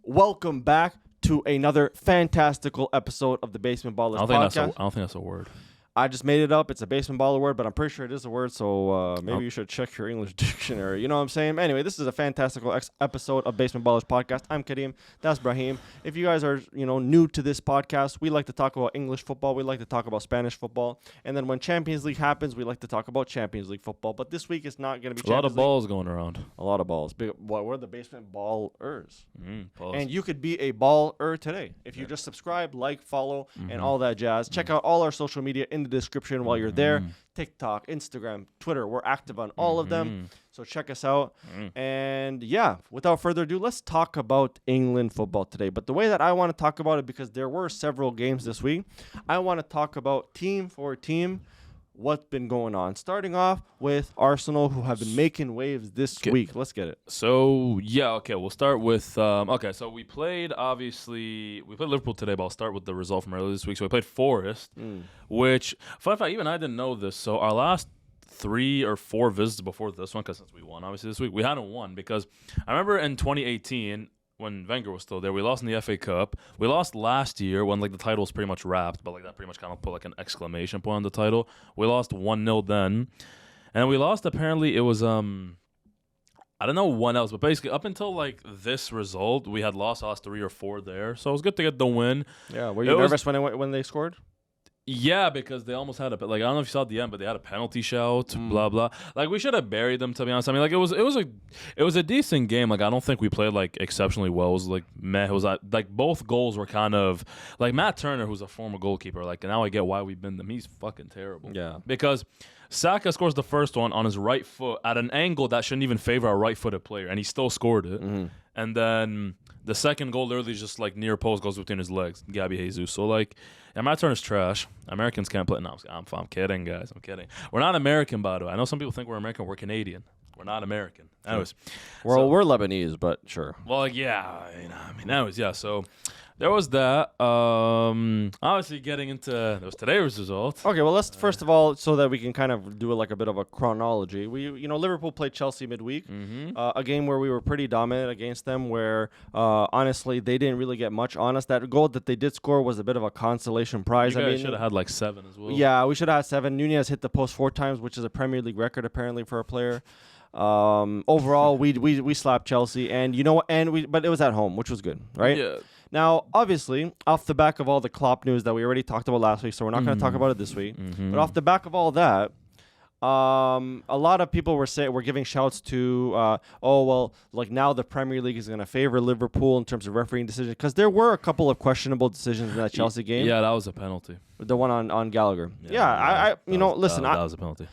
welcome back to another fantastical episode of the Basement Ballers podcast. I don't think that's a word. I just made it up. It's a basement baller word, but I'm pretty sure it is a word, so maybe you should check your English dictionary. You know what I'm saying? Anyway, this is a fantastical episode of Basement Ballers podcast. I'm Kareem. That's Brahim. If you guys are, new to this podcast, we like to talk about English football. We like to talk about Spanish football. And then when Champions League happens, we like to talk about Champions League football. But this week it's not going to be a lot of balls going around. A lot of balls. Well, we're the Basement Ballers. And you could be a baller today. If you just subscribe, like, follow, and all that jazz. Check out all our social media in the description while you're there. TikTok, Instagram, Twitter, we're active on all of them, so check us out. And yeah, without further ado, let's talk about England football today. But the way that I want to talk about it, because there were several games this week, I want to talk about team for team what's been going on, starting off with Arsenal, who have been making waves this week. Let's get it. So we'll start with so we played Liverpool today, but I'll start with the result from earlier this week. So we played Forest, which, fun fact, even I didn't know this. So our last 3 or 4 visits before this one, because since we won obviously this week, we hadn't won, because I remember in 2018 when Wenger was still there, we lost in the FA Cup. We lost last year when the title was pretty much wrapped, but that pretty much kind of put an exclamation point on the title. We lost 1-0 then, and we lost, apparently it was I don't know when else, but basically up until this result, we had lost 3 or 4 there. So it was good to get the win. Yeah, were you nervous when they scored? Yeah, because they almost had I don't know if you saw at the end, but they had a penalty shout, blah blah. We should have buried them, to be honest. I mean, it was a decent game. I don't think we played exceptionally well. It was meh. It was both goals were kind of Matt Turner, who's a former goalkeeper. Now I get why we binned them. He's fucking terrible. Yeah, because Saka scores the first one on his right foot at an angle that shouldn't even favor a right-footed player, and he still scored it. And then the second goal literally just near post goes between his legs, Gabby Jesus. So Matt Turner's trash. Americans can't play. No, I'm kidding, guys. I'm kidding. We're not American, by the way. I know some people think we're American. We're Canadian. We're not American. Anyways, we're Lebanese, but sure. Well, anyways, yeah. So there was that. Obviously, getting into today's result. Okay, well, let's first of all, so that we can kind of do a bit of a chronology. Liverpool played Chelsea midweek, a game where we were pretty dominant against them. Where honestly, they didn't really get much on us. That goal that they did score was a bit of a consolation prize. You guys should have had 7 as well. Yeah, we should have had 7. Nunez hit the post 4 times, which is a Premier League record apparently for a player. Overall, we slapped Chelsea, and but it was at home, which was good, right? Yeah. Now, obviously, off the back of all the Klopp news that we already talked about last week, so we're not going to talk about it this week. But off the back of all that, a lot of people were giving shouts to, now the Premier League is going to favor Liverpool in terms of refereeing decisions, because there were a couple of questionable decisions in that Chelsea game. Yeah, that was a penalty. The one on Gallagher. That was a penalty.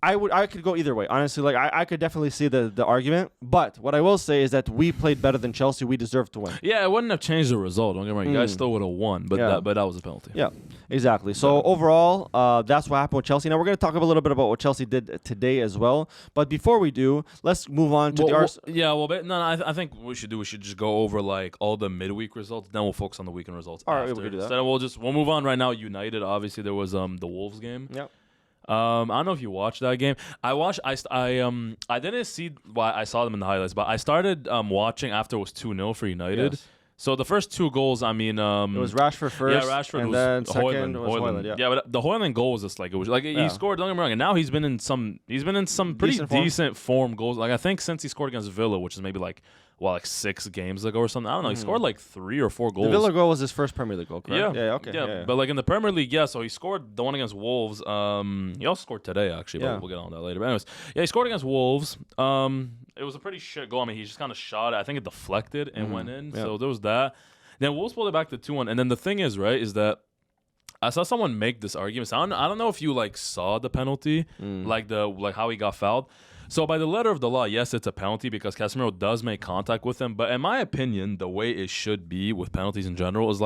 I could go either way. Honestly, I could definitely see the argument. But what I will say is that we played better than Chelsea. We deserved to win. Yeah, it wouldn't have changed the result. Don't get me wrong. You guys still would have won, but that was a penalty. Yeah, exactly. So overall, that's what happened with Chelsea. Now we're going to talk a little bit about what Chelsea did today as well. But before we do, let's move on to the Arsenal. I think what we should just go over all the midweek results. Then we'll focus on the weekend results. All after. right, we can do that. So we'll move on right now. United, obviously, there was the Wolves game. Yep. I don't know if you watched that game. I didn't see why I saw them in the highlights, but I started watching after it was 2-0 for United. Yes. So the first 2 goals, it was Rashford first. Yeah, Rashford and was then second was Højlund. Yeah, but the Højlund goal was just he scored. Don't get me wrong. And now he's been in some pretty decent form goals. I think since he scored against Villa, which is maybe 6 games ago or something. I don't know. He scored 3 or 4 goals. The Villa goal was his first Premier League goal, correct? Yeah. Okay. Yeah. But in the Premier League, so he scored the one against Wolves. He also scored today, actually, but we'll get on that later. But anyways, he scored against Wolves. It was a pretty shit goal. I mean, he just kind of shot it. I think it deflected and went in. Yeah. So there was that. Then Wolves pulled it back to 2-1. And then the thing is, right, is that I saw someone make this argument. So I don't know if you saw the penalty, how he got fouled. So by the letter of the law, yes, it's a penalty because Casemiro does make contact with him. But in my opinion, the way it should be with penalties in general is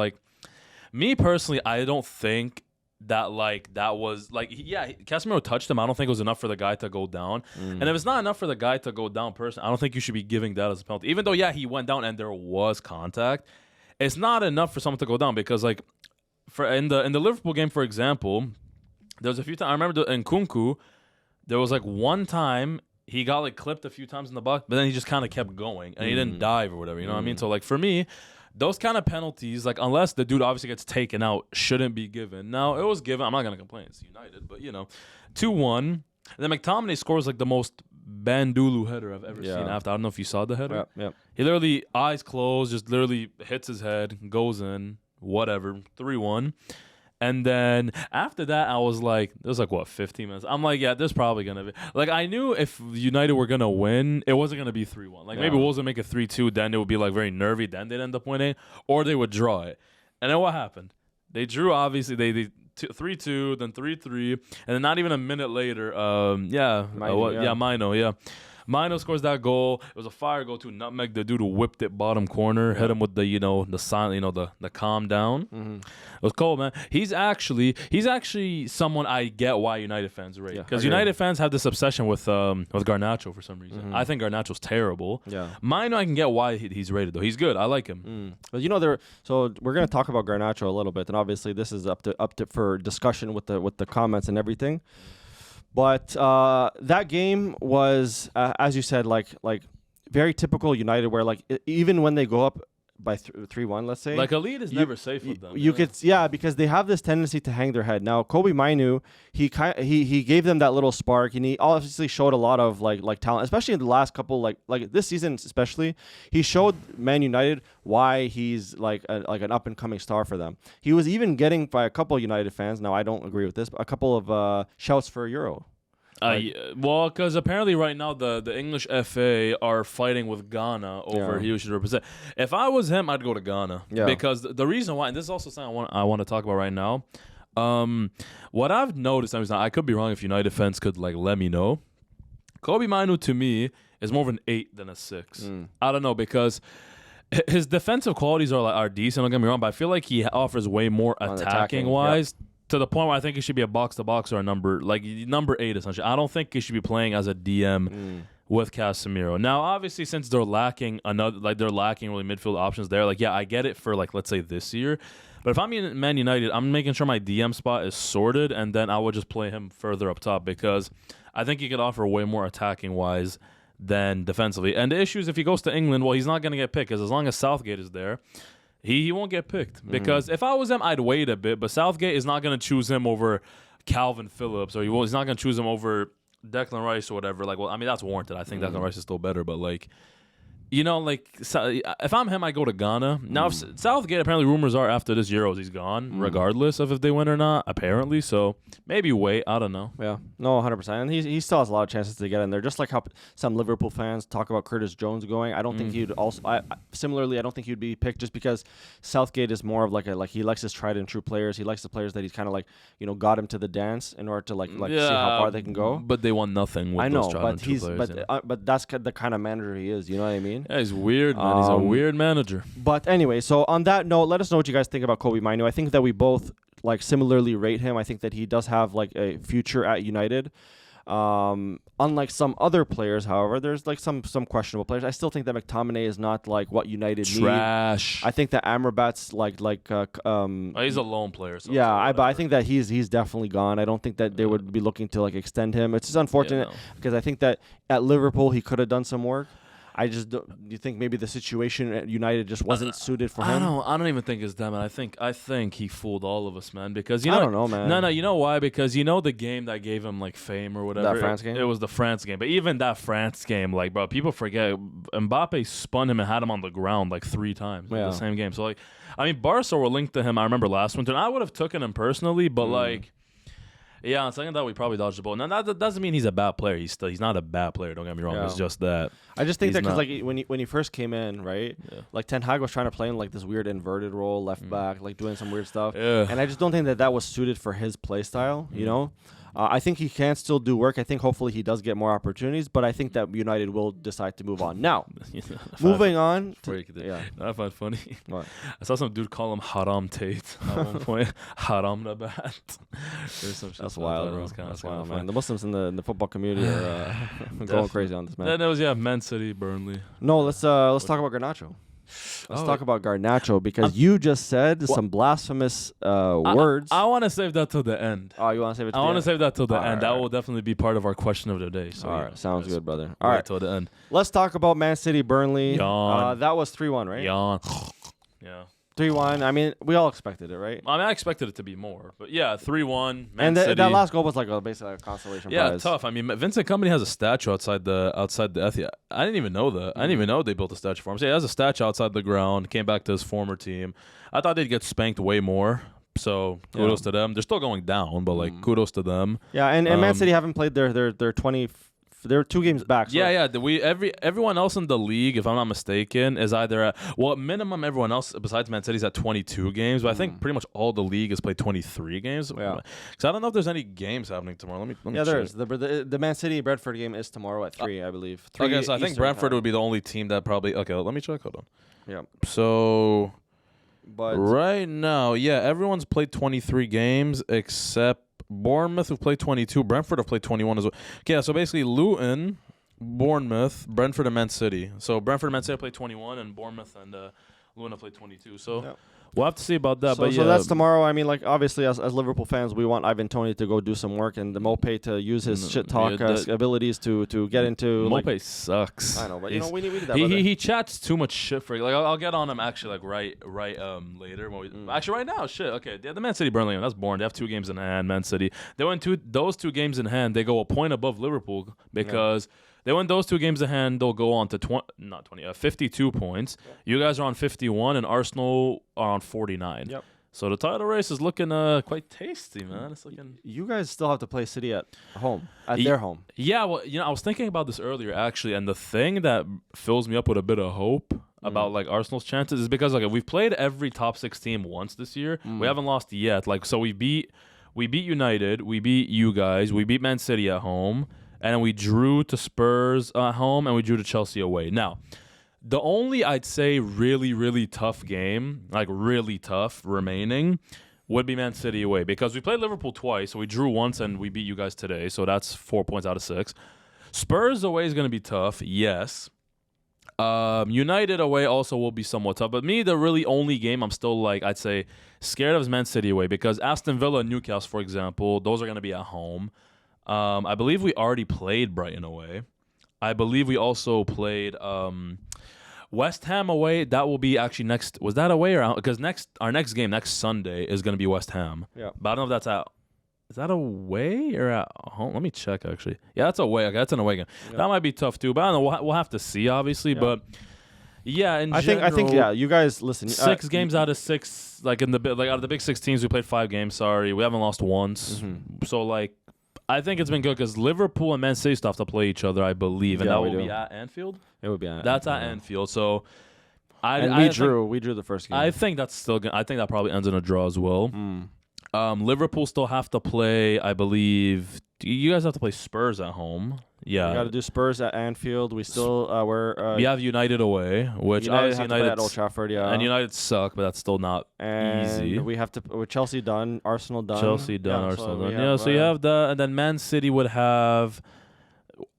me personally, I don't think that that was Casemiro touched him. I don't think it was enough for the guy to go down. And if it's not enough for the guy to go down personally, I don't think you should be giving that as a penalty. Even though he went down and there was contact, it's not enough for someone to go down because in the Liverpool game, for example, there was a few times I remember in Kunku, there was one time he got like clipped a few times in the box, but then he just kind of kept going and he didn't dive or whatever. You know what I mean? So like for me, those kind of penalties, like unless the dude obviously gets taken out, shouldn't be given. Now it was given. I'm not gonna complain. It's United, but 2-1. And then McTominay scores like the most Bandulu header I've ever seen. After I don't know if you saw the header. Yeah. He literally eyes closed, just literally hits his head, goes in, whatever, 3-1. And then after that, I was like, it was like, what, 15 minutes? I'm like, yeah, there's probably going to be. Like, I knew if United were going to win, it wasn't going to be 3-1. Like, maybe Wolves would make it 3-2, then it would be, like, very nervy. Then they'd end up winning. Or they would draw it. And then what happened? They drew, obviously. They 3-2, then 3-3. And then not even a minute later, Mino. Mino scores that goal. It was a fire goal to nutmeg the dude who whipped it bottom corner, hit him with the the sign, the calm down. It was cold, man. He's actually someone I get why United fans rate, because United fans have this obsession with Garnacho for some reason. I think Garnacho's terrible. Mino, I can get why he's rated though. He's good. I like him. But so we're gonna talk about Garnacho a little bit, and obviously this is up to for discussion with the comments and everything. But that game was, as you said, like very typical United, where like even when they go up by 3-1, let's say, like a lead is never safe with them. Because they have this tendency to hang their head. Now Kobe Minu, he gave them that little spark, and he obviously showed a lot of like talent, especially in the last couple like this season especially. He showed Man United why he's like an up and coming star for them. He was even getting, by a couple of United fans, now I don't agree with this, but a couple of shouts for a Euro. Well, because apparently right now the English FA are fighting with Ghana over who should represent. If I was him, I'd go to Ghana. Because the reason why, and this is also something I want to talk about right now. What I've noticed, I could be wrong, if United fans could like let me know. Kobe Minu to me is more of an 8 than a 6. I don't know, because his defensive qualities are decent. Don't get me wrong, but I feel like he offers way more attacking wise. To the point where I think he should be a box-to-box or a number 8, essentially. I don't think he should be playing as a DM with Casemiro. Now, obviously, since they're lacking really midfield options there, I get it for, let's say this year. But if I'm in Man United, I'm making sure my DM spot is sorted, and then I would just play him further up top, because I think he could offer way more attacking-wise than defensively. And the issue is, if he goes to England, well, he's not going to get picked, because as long as Southgate is there, he won't get picked, because if I was him, I'd wait a bit. But Southgate is not going to choose him over Calvin Phillips, or he's not going to choose him over Declan Rice or whatever. That's warranted. I think Declan Rice is still better, but if I'm him, I go to Ghana. Now, if Southgate, apparently rumors are after this Euros he's gone, regardless of if they win or not, apparently. So maybe wait. I don't know. Yeah. No, 100%. And he still has a lot of chances to get in there. Just like how some Liverpool fans talk about Curtis Jones going. I don't think he'd also... Similarly, I don't think he'd be picked, just because Southgate is more of he likes his tried and true players. He likes the players that he's kind of got him to the dance in order to see how far they can go. But they won nothing with those tried and true players. But that's the kind of manager he is. You know what I mean? Yeah, he's weird, man. He's a weird manager. But anyway, so on that note, let us know what you guys think about Kobe Minu. I think that we both similarly rate him. I think that he does have a future at United. Unlike some other players, however, there's some questionable players. I still think that McTominay is not what United need. Trash. I think that Amrabat's he's a lone player. So but I think that he's definitely gone. I don't think that they would be looking to extend him. It's just unfortunate because I think that at Liverpool he could have done some work. I just do you think maybe the situation at United just wasn't suited for him? I don't even think it's that, man. I think he fooled all of us, man. Because I don't know, man. No, you know why? Because the game that gave him fame or whatever. That France game? It was the France game. But even that France game, bro, people forget Mbappe spun him and had him on the ground 3 times in the same game. So Barca were linked to him. I remember last winter, and I would have taken him personally, but yeah, on second thought, we probably dodged the bullet. Now, that doesn't mean he's a bad player. He's not a bad player. Don't get me wrong. Yeah. It's just that. I just think that because when he first came in, right? Yeah. Ten Hag was trying to play in this weird inverted role, left back, doing some weird stuff. Yeah. And I just don't think that was suited for his play style. You know. I think he can still do work. I think hopefully he does get more opportunities, but I think that United will decide to move on. Now, moving on. I find funny. What? I saw some dude call him Haram Tate at one point. Haram Nabat. That's wild, bro. That's wild, man. The Muslims in the football community are going crazy on this, man. Then it was Man City, Burnley. No, let's talk about Garnacho. Let's talk about Garnacho because you just said some blasphemous words. I want to save that till the end. Oh, you want to save it? I want to save that till the end. That will definitely be part of our question of the day. So all right, sounds good, brother. All right, till the end. Let's talk about Man City Burnley. Yawn. That was 3-1, right? Yawn. Yeah. 3-1. I mean, we all expected it, right? I expected it to be more, but yeah, 3-1. And that last goal was like basically a consolation prize. Yeah, tough. I mean, Vincent Kompany has a statue outside the Etihad. I didn't even know that. I didn't even know they built a statue for him. So he has a statue outside the ground. Came back to his former team. I thought they'd get spanked way more. So kudos to them. They're still going down, but like kudos to them. Yeah, and Man City haven't played their 20. They're 2 games back. So. Yeah. Everyone else in the league, if I'm not mistaken, is either at minimum everyone else besides Man City's at 22 games. But I think pretty much all the league has played 23 games. Yeah. Because I don't know if there's any games happening tomorrow. Let me check. There is. The Man City Brentford game is tomorrow at 3, I believe. 3 okay, so I think Eastern Brentford time. would be the only team that probably. Okay, let me check. Hold on. Yeah. So. But right now, everyone's played 23 games except Bournemouth, who've played 22. Brentford have played 21 as well. Okay, so basically Luton, Bournemouth, Brentford, and Man City. So Brentford and Man City have played 21, and Bournemouth and Luton have played 22. So we'll have to see about that. So that's tomorrow. I mean, like, obviously, as Liverpool fans, we want Ivan Toney to go do some work and the Mopé to use his shit talk abilities to get into. Mopé sucks. I know, but we need that. He chats too much shit for like. I'll get on him actually like right later. Actually, right now, shit. Okay, the Man City Burnley, that's boring. They have 2 games in hand. Man City. They win those 2 games in hand. They go a point above Liverpool because. They win those 2 games in hand. They'll go on to 52 points. Yeah. You guys are on 51, and Arsenal are on 49. Yep. So the title race is looking quite tasty, man. It's looking. You guys still have to play City at home, at their home. Yeah, well, I was thinking about this earlier actually, and the thing that fills me up with a bit of hope about like Arsenal's chances is because we've played every top 6 team once this year. We haven't lost yet. Like so, we beat United, we beat you guys, we beat Man City at home. And then we drew to Spurs at home, and we drew to Chelsea away. Now, the only, I'd say, really, really tough game, like really tough remaining, would be Man City away. Because we played Liverpool twice, so we drew once, and we beat you guys today. So that's 4 points out of 6. Spurs away is going to be tough, yes. United away also will be somewhat tough. But me, the really only game I'm still, like, I'd say, scared of is Man City away. Because Aston Villa and Newcastle, for example, those are going to be at home. I believe we already played Brighton away. I believe we also played West Ham away. That will be actually next. Was that away or out? Because our next game next Sunday is going to be West Ham. Yeah. But I don't know if that's out. Is that away or at home? Let me check actually. Yeah, that's away. Okay, that's an away game. Yeah. That might be tough too. But I don't know. We'll have to see obviously. Yeah. But yeah, I think you guys listen. 6 games out of 6, like out of the big 6 teams, we played 5 games. Sorry, we haven't lost once. Mm-hmm. So like. I think it's been good because Liverpool and Man City still have to play each other, I believe, and that will be at Anfield. It would be at That's at Anfield. So, we drew the first game. I think that's still good. I think that probably ends in a draw as well. Liverpool still have to play, I believe. You guys have to play Spurs at home. Yeah, we got to do Spurs at Anfield. We still we have United away, which United at Old Trafford. Yeah, and United suck, but that's still not easy. We have to with Chelsea done, Arsenal done, Arsenal done. So you have that, and then Man City would have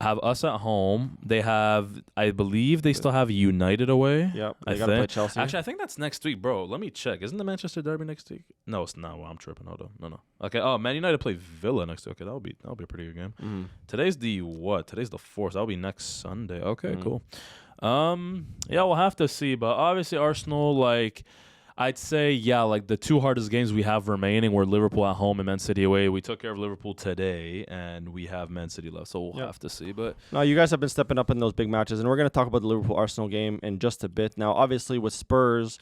us at home. They have, I believe, they still have United away. Yep, they got to play Chelsea. Actually, I think that's next week, bro. Let me check. Isn't the Manchester Derby next week? No, it's not. Well, I'm tripping. Hold on. No. Okay. Oh, Man United play Villa next week. Okay, that'll be a pretty good game. Mm-hmm. Today's the what? Today's the 4th. That'll be next Sunday. Okay, cool. Yeah, we'll have to see. But obviously, Arsenal, like. I'd say, like the 2 hardest games we have remaining were Liverpool at home and Man City away. We took care of Liverpool today, and we have Man City left, so we'll have to see. But no, you guys have been stepping up in those big matches, and we're going to talk about the Liverpool-Arsenal game in just a bit. Now, obviously, with Spurs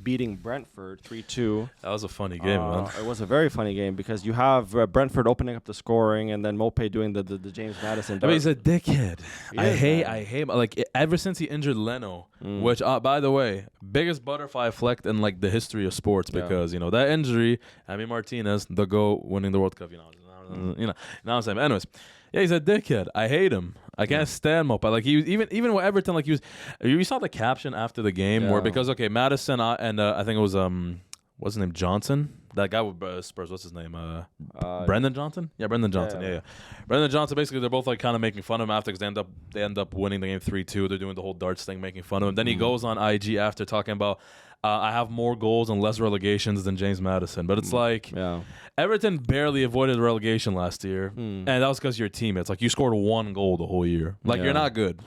beating Brentford 3-2. That was a funny game, man. It was a very funny game because you have Brentford opening up the scoring, and then Mopé doing the James Maddison. I mean, he's a dickhead. I hate like ever since he injured Leno, which by the way, biggest butterfly effect in like the history of sports because that injury, Emi Martinez, the GOAT, winning the World Cup, you know what I'm saying. But anyways, he's a dickhead. I hate him. I can't stand Mopé. Like he was even with Everton, like he was. You saw the caption after the game where because Madison and I think it was what's his name, Johnson. That guy with Spurs, what's his name? Brendan Johnson? Yeah, Brendan Johnson. Yeah. Brendan Johnson, basically, they're both like kind of making fun of him after because they end up winning the game 3-2. They're doing the whole darts thing, making fun of him. Then he goes on IG after talking about, I have more goals and less relegations than James Maddison. But it's like, Everton barely avoided relegation last year. And that was because your team. It's like you scored 1 goal the whole year. Like, you're not good.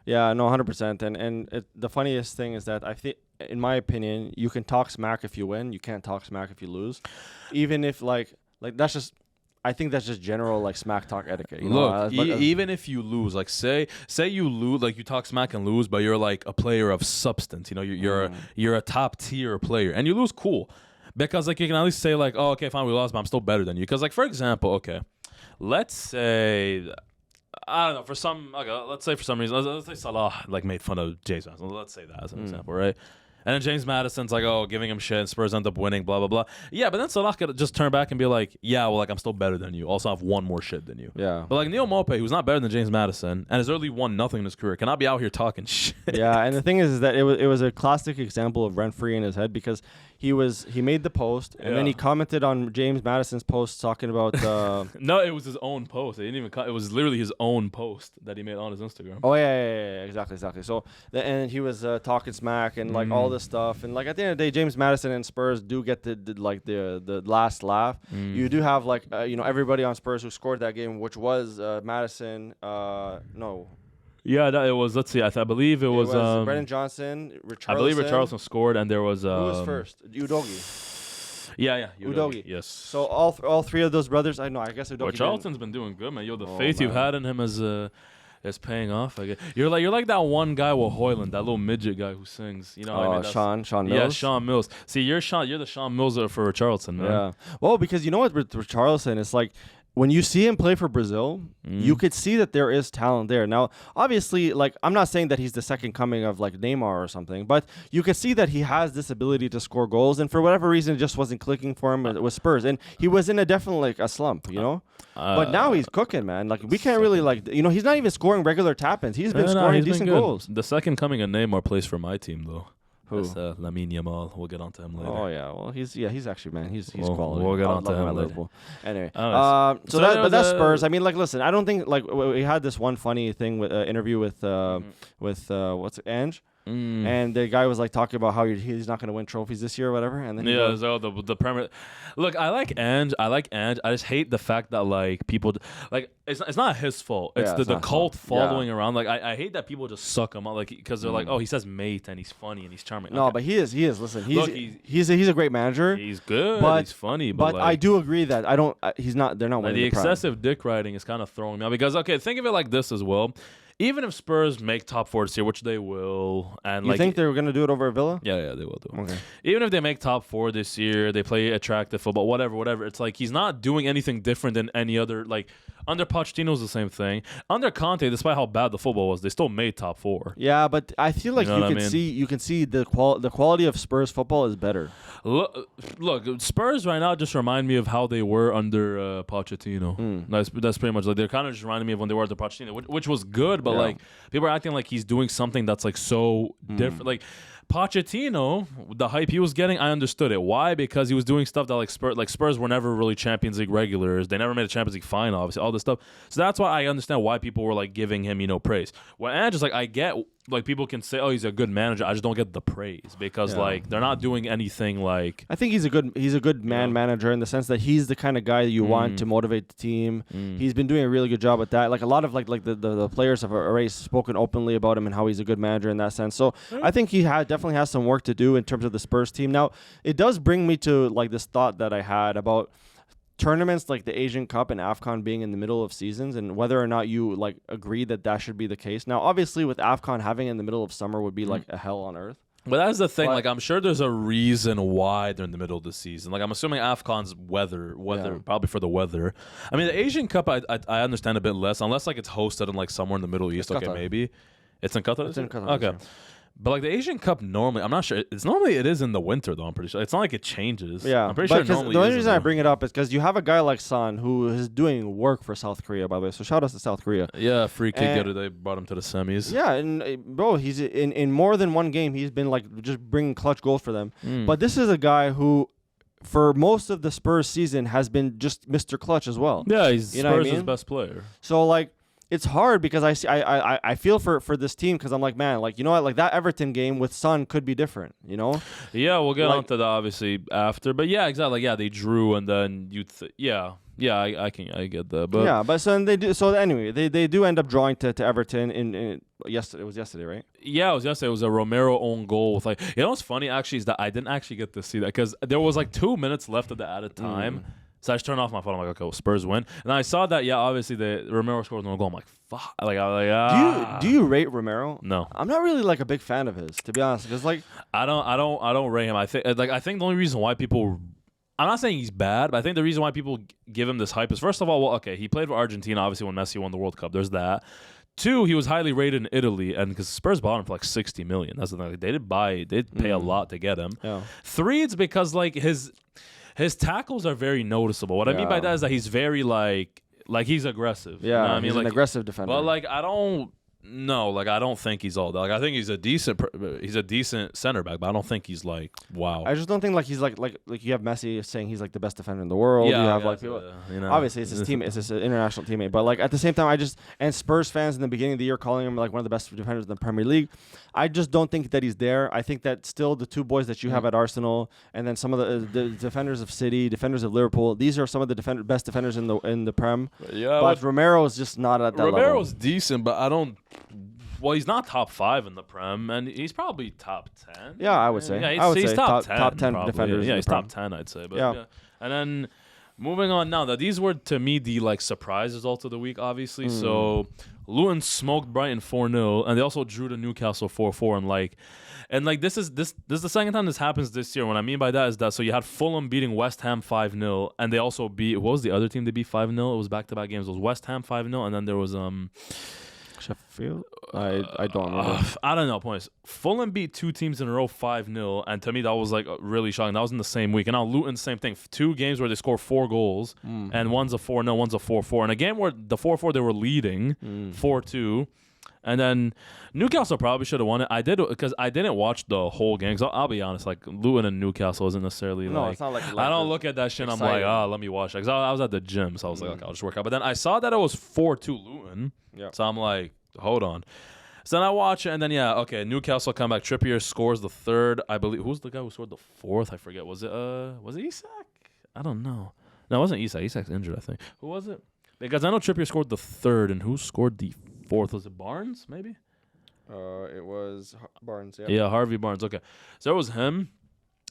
Yeah, no, 100%. And the funniest thing is that I think, in my opinion, you can talk smack if you win. You can't talk smack if you lose. Even if, like that's just, I think that's just general, like, smack talk etiquette. You know? Even if you lose, like, say you lose, like, you talk smack and lose, but you're, like, a player of substance. You know, you're a top-tier player. And you lose, cool. Because, like, you can at least say, like, oh, okay, fine, we lost, but I'm still better than you. Because, like, for example, okay, let's say... I don't know. Let's say for some reason, let's say Salah like made fun of James Madison. Let's say that as an example, right? And then James Madison's like, oh, giving him shit, and Spurs end up winning, blah blah blah. Yeah, but then Salah could just turn back and be like, yeah, well, like I'm still better than you. Also, I have 1 more shit than you. Yeah. But like Neil Maupay, who's not better than James Madison, and has early won nothing in his career, cannot be out here talking shit. Yeah, and the thing is that it was a classic example of rent free in his head because he made the post and then he commented on James Madison's post talking about no, it was his own post. It was literally his own post that he made on his Instagram. Oh yeah, exactly. So and he was talking smack and like all this stuff, and like at the end of the day, James Madison and Spurs do get the last laugh. You do have like everybody on Spurs who scored that game, which was Madison. No. Yeah, it was. Let's see. I believe it was Brendan Johnson, Richarlison. I believe Richarlison scored, and there was. Who was first? Udogie. Yeah, Udogie. Yes. So all 3 of those brothers. I guess Udogie. Richarlison's been doing good, man. The faith you've had in him is paying off. I guess you're like that one guy with Hoyland, that little midget guy who sings. You know, Sean Mills. Yeah, Sean Mills. See, you're the Sean Mills for Richarlison, man. Yeah. Well, because you know what, with Richarlison, it's like. When you see him play for Brazil, you could see that there is talent there. Now, obviously, like I'm not saying that he's the second coming of like Neymar or something, but you could see that he has this ability to score goals, and for whatever reason, it just wasn't clicking for him with Spurs, and he was in definitely like a slump, you know. But now he's cooking, man. Like we can't really he's not even scoring regular tap-ins. He's been scoring decent goals. The second coming of Neymar plays for my team though. Who? That's Lamine Yamal. We'll get onto him later. Oh yeah, well he's actually, man, he's quality. We'll get onto him later. Liverpool. Anyway, but that's Spurs. I mean, like, listen, I don't think like we had this one funny thing with interview with what's it, Ange. And the guy was like talking about how he's not going to win trophies this year or whatever. And then the Premier. Look, I like Ange. I just hate the fact that like people like it's not his fault. It's the cult following around. Like I hate that people just suck him up like because they're like, oh, he says mate and he's funny and he's charming. No, but he is. Listen, he's a great manager. He's good. But he's funny. But like, I do agree that I don't. He's not. They're not winning. The excessive dick riding is kind of throwing me out because think of it like this as well. Even if Spurs make top 4 this year, which they will, and you think they're going to do it over Villa? Yeah, they will do it. Okay. Even if they make top 4 this year, they play attractive football, whatever. It's like he's not doing anything different than any other. Like under Pochettino was the same thing. Under Conte, despite how bad the football was, they still made top 4. Yeah, but I feel like you can see the quality of Spurs football is better. Look, Spurs right now just remind me of how they were under Pochettino. That's pretty much like they're kind of just reminding me of when they were under Pochettino, which was good, but like people are acting like he's doing something that's like so different. Like Pochettino, the hype he was getting, I understood it. Why? Because he was doing stuff that Spurs were never really Champions League regulars. They never made a Champions League final, obviously, all this stuff. So that's why I understand why people were like giving him, praise. Well, and just like I get like people can say, oh, he's a good manager. I just don't get the praise because like they're not doing anything like. I think he's a good manager in the sense that he's the kind of guy that you want to motivate the team. He's been doing a really good job with that. Like a lot of like the players have already spoken openly about him and how he's a good manager in that sense. So I think he definitely has some work to do in terms of the Spurs team. Now it does bring me to like this thought that I had about tournaments like the Asian Cup and AFCON being in the middle of seasons and whether or not you like agree that should be the case. Now, obviously with AFCON having it in the middle of summer would be like a hell on earth. But that's the thing. Like, I'm sure there's a reason why they're in the middle of the season. Like, I'm assuming AFCON's weather, probably for the weather. I mean, the Asian Cup, I understand a bit less, unless like it's hosted in like somewhere in the Middle East. Okay, maybe it's in Qatar. It's in Qatar. Okay. But like the Asian Cup normally, I'm not sure. It is in the winter though. I'm pretty sure it's not like it changes. Yeah, I'm pretty sure. The only reason I bring it up is because you have a guy like Son who is doing work for South Korea, by the way. So shout out to South Korea. Yeah, free kick the other day brought him to the semis. Yeah, and bro, he's in more than one game. He's been like just bringing clutch goals for them. But this is a guy who for most of the Spurs season has been just Mr. Clutch as well. Yeah, he's you know Spurs' best player. So like it's hard because I feel for this team because I'm like, man, like you know what, like that Everton game with Son could be different, you know? Yeah, we'll get onto that obviously after, but yeah, exactly. Like, yeah, they drew and then I get that. But yeah, but so they do. So anyway, they do end up drawing to Everton in yesterday. It was yesterday, right? Yeah, it was yesterday. It was a Romero own goal with you know what's funny actually is that I didn't actually get to see that because there was 2 minutes left of the added time. So I just turned off my phone. I'm like, okay, well, Spurs win. And I saw that, obviously the Romero scored no goal. I'm like, fuck. Do you rate Romero? No, I'm not really a big fan of his, to be honest. Because I don't rate him. I think the only reason why people, I'm not saying he's bad, but I think the reason why people give him this hype is first of all, well, okay, he played for Argentina, obviously when Messi won the World Cup. There's that. 2, he was highly rated in Italy, and because Spurs bought him for $60 million. That's the thing. They did pay a lot to get him. Yeah. 3, it's because his tackles are very noticeable. What I mean by that is that he's very he's aggressive. Yeah, you know what I mean? He's an aggressive defender. But I don't think he's all that. I think he's a decent center back, but I don't think he's wow. I just don't think he's like you have Messi saying he's the best defender in the world. Yeah, you have obviously it's his teammate, it's his international teammate. But at the same time, and Spurs fans in the beginning of the year calling him one of the best defenders in the Premier League. I just don't think that he's there. I think that still the 2 boys that you have at Arsenal, and then some of the defenders of City, defenders of Liverpool. These are some of the best defenders in the Prem. Yeah, but Romero is just not at that level. Romero's decent, but I don't. Well, he's not top 5 in the Prem, and he's probably top 10. Yeah, I would say. Yeah, he's top 10. Top 10 defenders. Yeah, he's top 10, I'd say. But yeah. And then moving on now, these were to me the surprise result of the week, obviously. So Luton smoked Brighton 4-0, and they also drew to Newcastle 4-4, and this is the second time this happens this year. What I mean by that is that so you had Fulham beating West Ham 5-0, and they also beat, what was the other team they beat 5-0? It was back-to-back games. It was West Ham 5-0, and then there was Sheffield? I don't remember. I don't know. Points. Fulham beat 2 teams in a row 5-0, and to me that was really shocking. That was in the same week. And now Luton, same thing. 2 games where they scored 4 goals, and one's a 4-0, one's a 4-4. In a game where the 4-4 they were leading 4-2. And then Newcastle probably should have won it. I did because I didn't watch the whole game. So I'll be honest, Luton and Newcastle isn't necessarily it's not I don't look at that shit. Exciting. I'm let me watch it. Because I was at the gym, so I was okay, I'll just work out. But then I saw that it was 4-2 Luton. Yeah. So I'm hold on. So then I watch it, and then Newcastle come back. Trippier scores the 3rd. I believe. Who's the guy who scored the 4th? I forget. Was it Isak? I don't know. No, it wasn't Isak. Isak's injured, I think. Who was it? Because I know Trippier scored the 3rd, and who scored the 4th? Was it Barnes? Maybe. It was Barnes. Yeah. Yeah, Harvey Barnes. Okay, so it was him.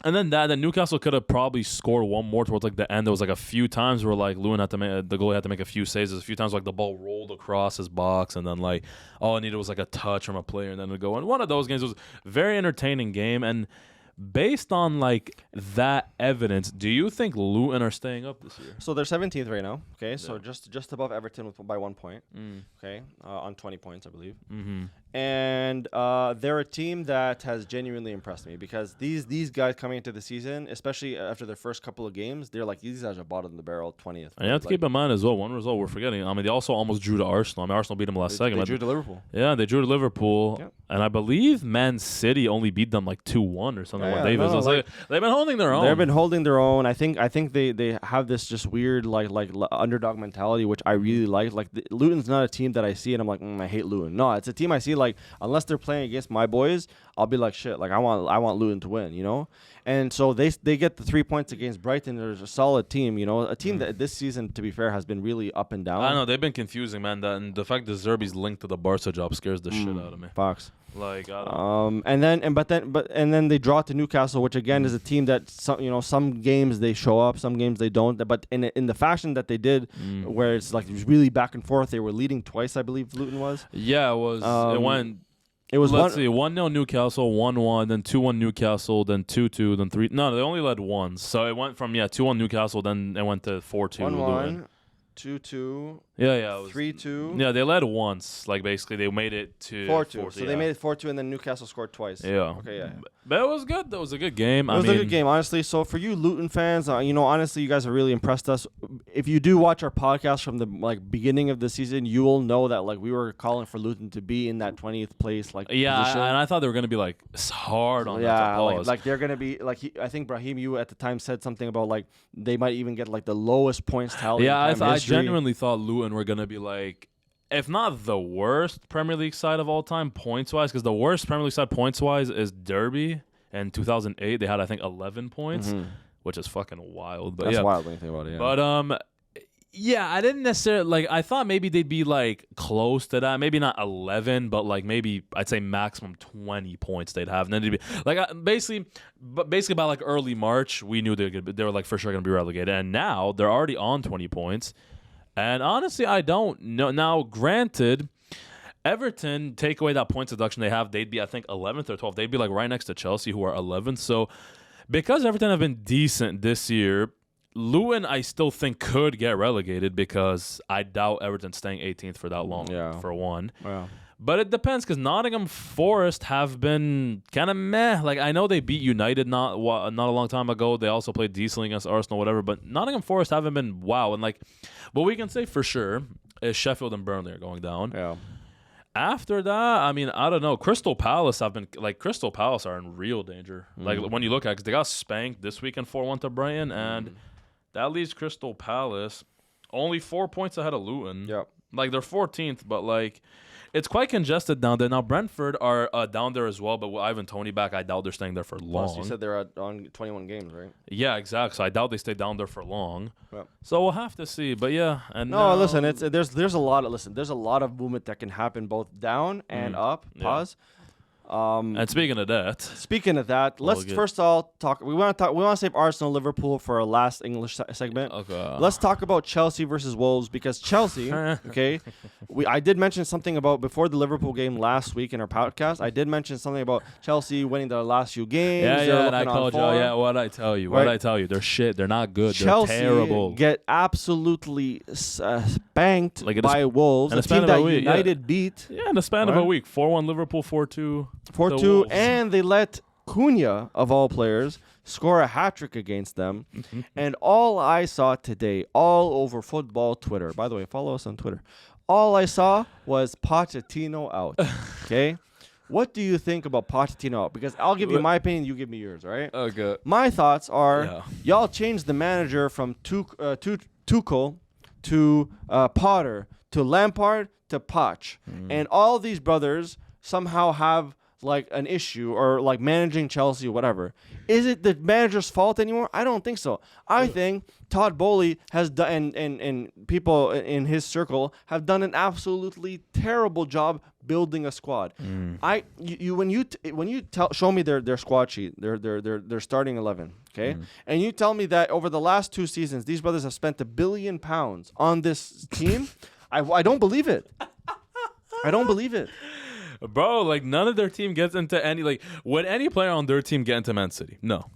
And then Newcastle could have probably scored one more towards the end. There was a few times where Lewin had to the goalie had to make a few saves. There's a few times the ball rolled across his box, and then all it needed was a touch from a player, and then it'd go in. One of those games was a very entertaining game. And based on that evidence, do you think Luton are staying up this year? So they're 17th right now. Okay, so just above Everton by 1 point. Okay, on 20 points, I believe. Mm-hmm. And they're a team that has genuinely impressed me because these guys coming into the season, especially after their first couple of games, they're these guys are bottom of the barrel, 20th. And you have to keep in mind as well, one result we're forgetting. I mean, they also almost drew to Arsenal. I mean, Arsenal beat them last second. They drew to Liverpool. Yeah, they drew to Liverpool. Yep. And I believe Man City only beat them 2-1 or something. Yeah, Davis. No, they've been holding their own. They've been holding their own. I think they have this just weird underdog mentality, which I really like. Luton's not a team that I see and I'm I hate Luton. No, it's a team I see unless they're playing against my boys, I'll be shit. I want Luton to win, you know. And so they get the 3 points against Brighton. There's a solid team, you know, a team that this season, to be fair, has been really up and down. I know they've been confusing, man. And the fact that Zerbi's linked to the Barca job scares the shit out of me. Fox. And then they draw to Newcastle, which again is a team that some games they show up, some games they don't. But in the fashion that they did, where it's it was really back and forth. They were leading twice, I believe Luton was. Yeah, it was. It went. It was 1-0 Newcastle, 1-1, then 2-1 Newcastle, then 2-2, then 3. No, they only led once. So it went from 2-1 Newcastle, then it went to 4-2 1-1, Luton. 2-2. Yeah. 3-2. Yeah, they led once. Like, basically, they made it to 4-2. So they made it 4-2, and then Newcastle scored twice. Yeah. Okay, yeah. But it was good. That was a good game. It was a good game, honestly. So for you Luton fans, honestly, you guys have really impressed us. If you do watch our podcast from the beginning of the season, you will know that we were calling for Luton to be in that 20th place position. And I thought they were gonna be hard on that pause. They're gonna be I think Brahim, you at the time said something about they might even get the lowest points tally. Yeah, I genuinely thought Luton were gonna be if not the worst Premier League side of all time points-wise, because the worst Premier League side points-wise is Derby. In 2008, they had, I think, 11 points, which is fucking wild. But that's wild when you think about it, yeah. But, I didn't necessarily, I thought maybe they'd be, close to that. Maybe not 11, but, maybe, I'd say maximum 20 points they'd have. And then they'd be, basically by, early March, we knew they were, for sure going to be relegated. And now, they're already on 20 points. And honestly, I don't know. Now, granted, Everton, take away that points deduction they have, they'd be, I think, 11th or 12th. They'd be, right next to Chelsea, who are 11th. So, because Everton have been decent this year, Luton, I still think, could get relegated because I doubt Everton staying 18th for that long, for one. Yeah. But it depends because Nottingham Forest have been kind of meh. I know they beat United not a long time ago. They also played decently against Arsenal, whatever. But Nottingham Forest haven't been wow. And what we can say for sure is Sheffield and Burnley are going down. Yeah. After that, I mean, I don't know. Crystal Palace Crystal Palace are in real danger. When you look at it, because they got spanked this weekend 4-1 to Brighton, and that leaves Crystal Palace only 4 points ahead of Luton. Yep. They're 14th, but it's quite congested down there. Now, Brentford are down there as well, but with Ivan Toney back, I doubt they're staying there for long. Plus, you said they're on 21 games, right? Yeah, exactly. So I doubt they stay down there for long. Yep. So we'll have to see. But yeah, and listen, there's a lot of movement that can happen both down and up. Pause. And speaking of that, let's first of all talk. We want to save Arsenal, Liverpool for our last English segment. Okay. Let's talk about Chelsea versus Wolves because Chelsea. Okay, I did mention something about before the Liverpool game last week in our podcast. I did mention something about Chelsea winning the last few games. Yeah, and I told you. Yeah, what I tell you? What I tell you? They're shit. They're not good. Chelsea they're terrible. Get absolutely spanked by Wolves. A team that United beat. Yeah, in the span of a week. 4-1 Liverpool, 4-2. 4-2, and they let Cunha, of all players, score a hat-trick against them. And all I saw today, all over football Twitter, by the way, follow us on Twitter, all I saw was Pochettino out, okay? What do you think about Pochettino out? Because I'll give you my opinion, you give me yours, all right? Okay. My thoughts are, y'all changed the manager from Tuchel to Potter to Lampard to Poch. And all these brothers somehow have an issue or managing Chelsea or whatever. Is it the manager's fault anymore? I don't think so. I think Todd Bowley has done, and people in his circle have done an absolutely terrible job building a squad. When you show me their squad sheet, their starting 11, okay, and you tell me that over the last 2 seasons these brothers have spent £1 billion on this team, I don't believe it. I don't believe it. Bro, none of their team gets into any, would any player on their team get into Man City? No,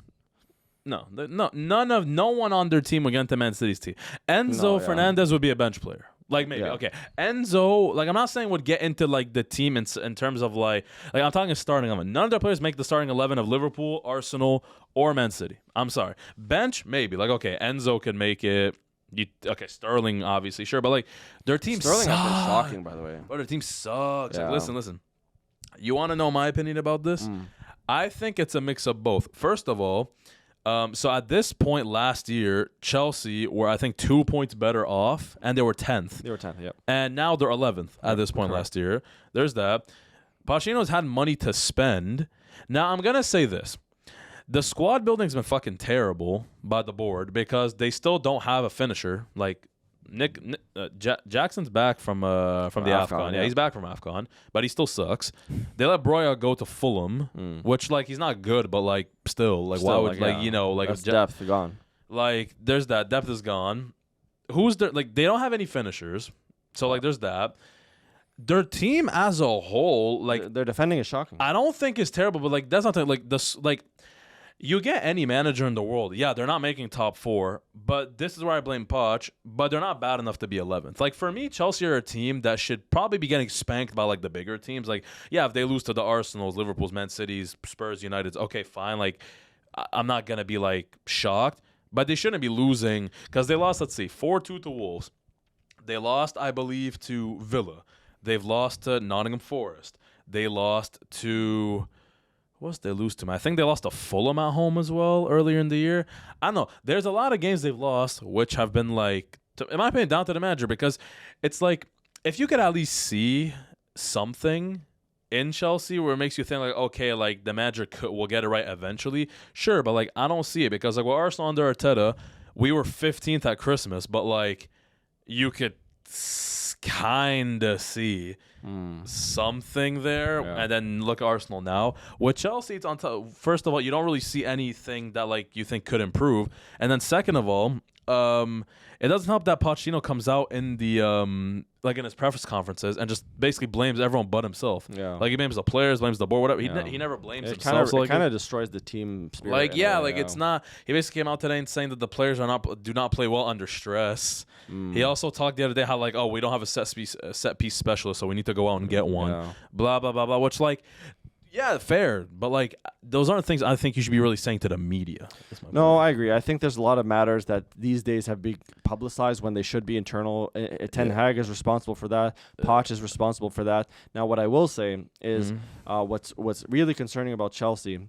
no, no one on their team would get into Man City's team. Enzo Fernandez would be a bench player. Maybe, okay. Enzo, I'm not saying would get into, the team in terms of, I'm talking starting 11. None of their players make the starting 11 of Liverpool, Arsenal, or Man City. I'm sorry. Bench, maybe. Okay, Enzo could make it. Sterling, obviously, sure. But, their team Sterling sucks. has been shocking, by the way. Bro, their team sucks. Yeah. Listen. You want to know my opinion about this? I think it's a mix of both. First of all, so at this point last year, Chelsea were, I think, 2 points better off, and they were 10th. They were 10th, yep. And now they're 11th at this point last year. There's that. Pochettino's had money to spend. Now, I'm going to say this. The squad building's been fucking terrible by the board because they still don't have a finisher. Jackson's back from the AFCON. Yeah, he's back from AFCON, but he still sucks. They let Broya go to Fulham, which he's not good, but still why would that's depth gone. There's that depth is gone. Who's there? They don't have any finishers, so there's that. Their team as a whole, their defending is shocking. I don't think it's terrible, but that's not this you get any manager in the world. Yeah, they're not making top 4, but this is where I blame Poch. But they're not bad enough to be 11th. Like, for me, Chelsea are a team that should probably be getting spanked by, like, the bigger teams. Like, yeah, if they lose to the Arsenals, Liverpools, Man Cities, Spurs, United, okay, fine. Like, I'm not going to be, like, shocked. But they shouldn't be losing because they lost, let's see, 4-2 to Wolves. They lost, I believe, to Villa. They've lost to Nottingham Forest. They lost to... What did they lose to? I think they lost to Fulham at home as well earlier in the year. I don't know. There's a lot of games they've lost, which have been like, in my opinion, down to the manager because it's like, if you could at least see something in Chelsea where it makes you think like, okay, like the manager will get it right eventually. Sure, but like I don't see it because like with Arsenal under Arteta, we were 15th at Christmas, but like you could kind of see something there, and then look at Arsenal now. With Chelsea, it's on top. First of all, you don't really see anything that like you think could improve, and then second of all, it doesn't help that Pochettino comes out in the like in his press conferences and just basically blames everyone but himself. Yeah, like he blames the players, blames the board, whatever. He never blames himself. It kind of destroys the team spirit. Like it's not. He basically came out today and saying that the players do not play well under stress. He also talked the other day how like, oh, we don't have a set piece specialist, so we need to go out and get one. Yeah. Blah blah blah blah. Which like. Yeah, fair. But, like, those aren't things I think you should be really saying to the media. No, I agree. I think there's a lot of matters that these days have been publicized when they should be internal. Ten Hag is responsible for that. Poch is responsible for that. Now, what I will say is what's really concerning about Chelsea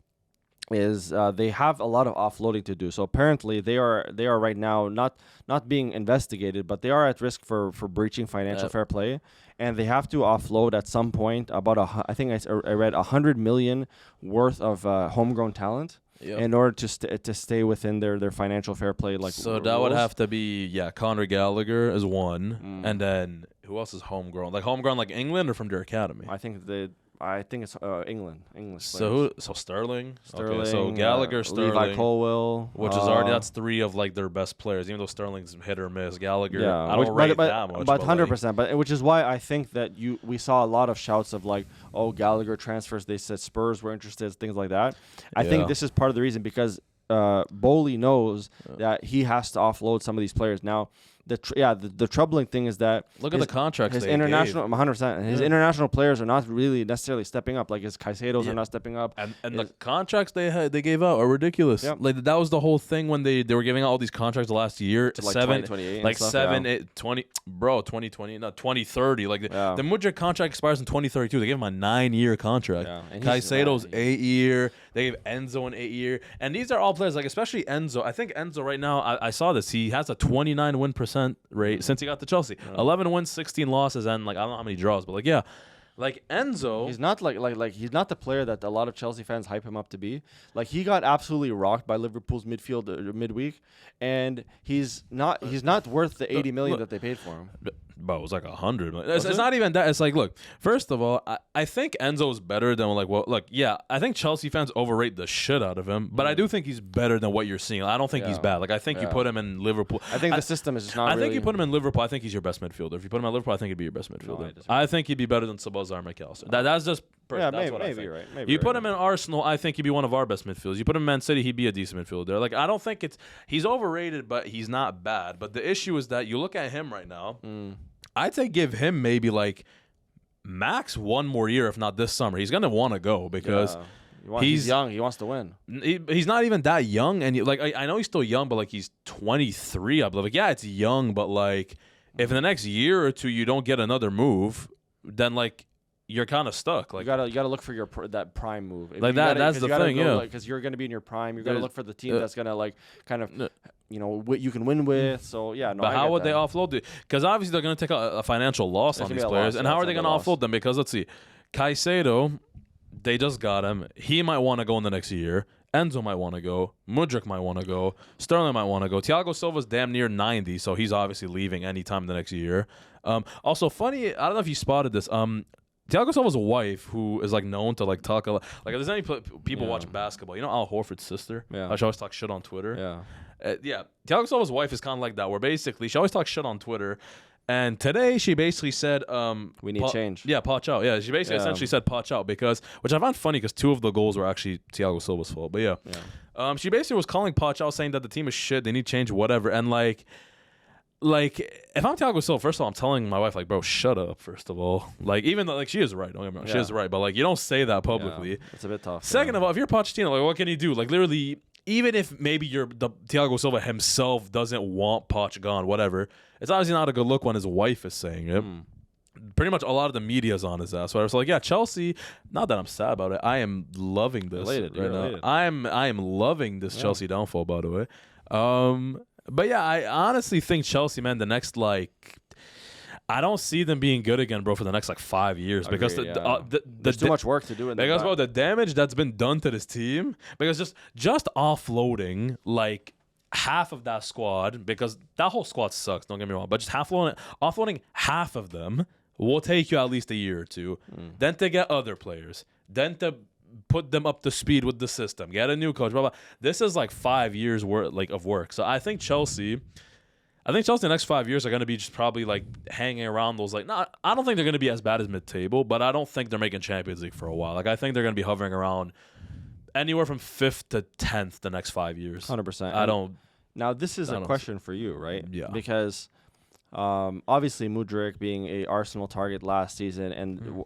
is they have a lot of offloading to do. So apparently they are right now not being investigated, but they are at risk for breaching financial fair play, and they have to offload at some point about I think I read 100 million worth of homegrown talent. Yep. In order to stay within their financial fair play, like so that would have to be Conor Gallagher is one, and then who else is homegrown? Like homegrown, like England or from their academy? I think it's England. English. So Sterling. Okay, so Gallagher, Sterling, Levi Colwill, which is already that's 3 of like their best players. Even though Sterling's hit or miss, Gallagher, I don't rate that much. But 100%. But which is why I think that we saw a lot of shouts of like, oh, Gallagher transfers. They said Spurs were interested, things like that. I think this is part of the reason because Bowley knows that he has to offload some of these players now. The troubling thing is that look at the contracts. His international, 100%. His international players are not really necessarily stepping up. Like his Caicedos are not stepping up, and the contracts they gave out are ridiculous. Yep. Like that was the whole thing when they were giving out all these contracts the last year. To like 2028, like 2020, 2020, no 2030. Like the Mudryk contract expires in 2032. They gave him a 9-year contract. Yeah. Caicedo's 8-year. They gave Enzo an 8-year, and these are all players like especially Enzo. I think Enzo right now. I saw this. He has a 29 win percent rate since he got to Chelsea. 11 wins, 16 losses, and like I don't know how many draws, but like like Enzo, he's not like he's not the player that a lot of Chelsea fans hype him up to be. Like he got absolutely rocked by Liverpool's midfield midweek, and he's not worth the 80 million that they paid for him. But it was like 100. It's not even that. It's like, look, first of all, I think Enzo's better than I think Chelsea fans overrate the shit out of him, but I do think he's better than what you're seeing. I don't think he's bad. Like I think you put him in Liverpool. I think the system is just not. I think you put him in Liverpool. I think he's your best midfielder. If you put him at Liverpool, I think he'd be your best midfielder. No, I think he'd be better than Sabazar McAllister. That's just. That's what I think. Right. You put him in Arsenal, I think he'd be one of our best midfielders. You put him in Man City, he'd be a decent midfielder. Like I don't think he's overrated, but he's not bad. But the issue is that you look at him right now. I'd say give him maybe like max 1 more year, if not this summer. He's gonna want to go because he's young. He wants to win. He's not even that young, and I know he's still young, but like he's 23, I believe. Like it's young, but like if in the next year or two you don't get another move, then like. You're kind of stuck. Like you gotta look for that prime move. That's the thing, because you're gonna be in your prime. You gotta look for the team that's gonna like kind of, you can win with. So yeah, no. But how would they offload it? Because obviously they're gonna take a financial loss on these players. And how are they gonna offload them? Because let's see, Caicedo, they just got him. He might want to go in the next year. Enzo might want to go. Mudryk might want to go. Sterling might want to go. Thiago Silva's damn near 90, so he's obviously leaving anytime the next year. Also, funny, I don't know if you spotted this. Thiago Silva's wife, who is like known to like talk a lot. Like, if there's any people watch basketball, Al Horford's sister. Yeah, she always talks shit on Twitter. Yeah, Thiago Silva's wife is kind of like that, where basically she always talks shit on Twitter, And today she basically said, we need change. Yeah, Poch out. Yeah, she basically essentially said Poch out because, which I found funny because 2 of the goals were actually Thiago Silva's fault. But yeah. She basically was calling Poch out, saying that the team is shit, they need change, whatever. And like if I'm Thiago Silva, first of all, I'm telling my wife, like, bro, shut up. First of all, like, even though, like, she is right. Don't get me wrong, she is right, but like, you don't say that publicly. Yeah, it's a bit tough. Second of all, if you're Pochettino, like, what can you do? Like, literally, even if maybe the Thiago Silva himself doesn't want Poch gone, whatever, it's obviously not a good look when his wife is saying it. Pretty much a lot of the media's on his ass. So I was like, yeah, Chelsea. Not that I'm sad about it. I am loving this right now. I am loving this Chelsea downfall. By the way, but yeah, I honestly think Chelsea, man, the next I don't see them being good again, bro, for the next 5 years because there's too much work to do. Because bro, the damage that's been done to this team, because just offloading half of that squad, because that whole squad sucks. Don't get me wrong, but just offloading half of them will take you at least a year or two. Then to get other players, then to put them up to speed with the system, get a new coach, blah blah. This is 5 years worth of work. So I think Chelsea the next 5 years are going to be just probably hanging around those I don't think they're going to be as bad as mid-table, but I don't think they're making Champions League for a while. I think they're going to be hovering around anywhere from 5th to 10th the next 5 years. 100%. Now this is a question for you, right? Yeah. Because obviously Mudryk being a Arsenal target last season, and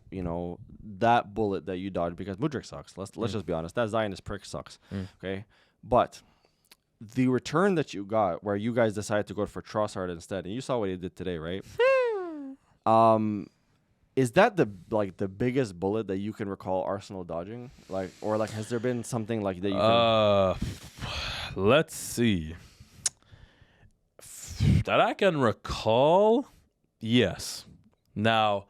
that bullet that you dodged, because Mudryk sucks. Let's just be honest. That Zionist prick sucks. Okay, but the return that you got, where you guys decided to go for Trossard instead, and you saw what he did today, right? Is that the biggest bullet that you can recall Arsenal dodging? Or has there been something like that you can? Let's see. That I can recall, yes. Now,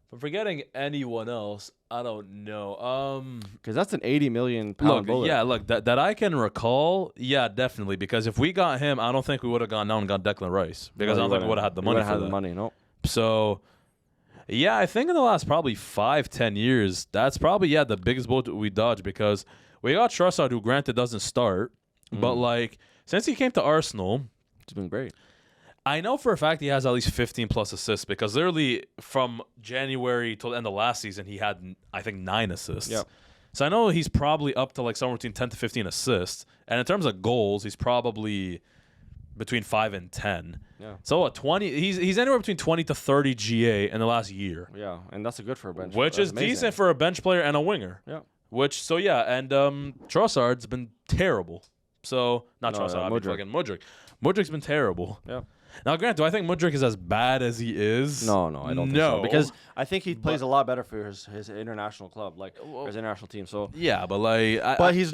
if I'm forgetting anyone else, I don't know. Because that's an 80 million pound bullet. Yeah, look, that I can recall, yeah, definitely. Because if we got him, I don't think we would have gone down and got Declan Rice. Because I don't think we would have had the money for that. The money, no. So, yeah, I think in the last probably 5-10 years, that's probably, the biggest bullet we dodged. Because we got Trossard, who granted doesn't start. But, since he came to Arsenal, it's been great. I know for a fact he has at least 15 plus assists, because literally from January till the end of last season, he had, I think, 9 assists. Yep. So I know he's probably up to somewhere between 10 to 15 assists. And in terms of goals, he's probably between 5 and 10. Yeah. So 20, he's anywhere between 20 to 30 GA in the last year. Yeah, and that's good for a bench. Which is amazing. Decent for a bench player and a winger. Yeah. And Trossard's been terrible. So, not Trossard, Mudryk. Mudryk's been terrible. Yeah. Now, Grant, do I think Mudryk is as bad as he is? No, I don't think so. Because I think he plays a lot better for his international club, his international team. So yeah, but but he's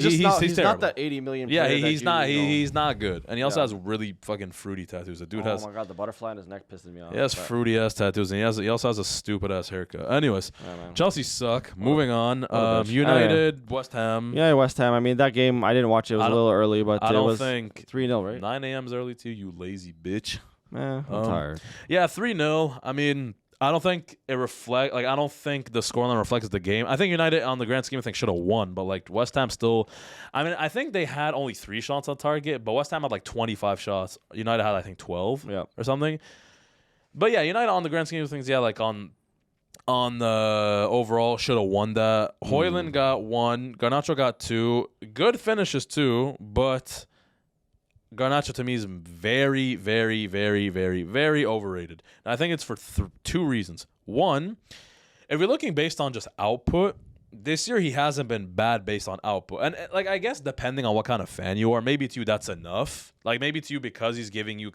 not that 80 million. Yeah, he's not good, and he also has really fucking fruity tattoos. The dude has. Oh my god, the butterfly in his neck pisses me off. He has fruity ass tattoos, and he also has a stupid ass haircut. Anyways, Chelsea suck. Moving on. United, West Ham. Yeah, West Ham. I mean, that game I didn't watch it. It was a little early, but I don't was think 3-0, right? 9 a.m. is early too. You lazy bitch. I'm tired. Yeah, 3-0. I mean, I don't think it I don't think the scoreline reflects the game. I think United, on the grand scheme of things, should have won, but West Ham still. I mean, I think they had only 3 shots on target, but West Ham had 25 shots. United had, I think, 12 or something. But yeah, United on the grand scheme of things, on the overall should have won that. Højlund got 1, Garnacho got 2. Good finishes too, but Garnacho to me is very, very, very, very, very overrated. And I think it's for 2 reasons. One, if you're looking based on just output, this year he hasn't been bad based on output. And I guess depending on what kind of fan you are, maybe to you that's enough. Maybe to you because he's giving you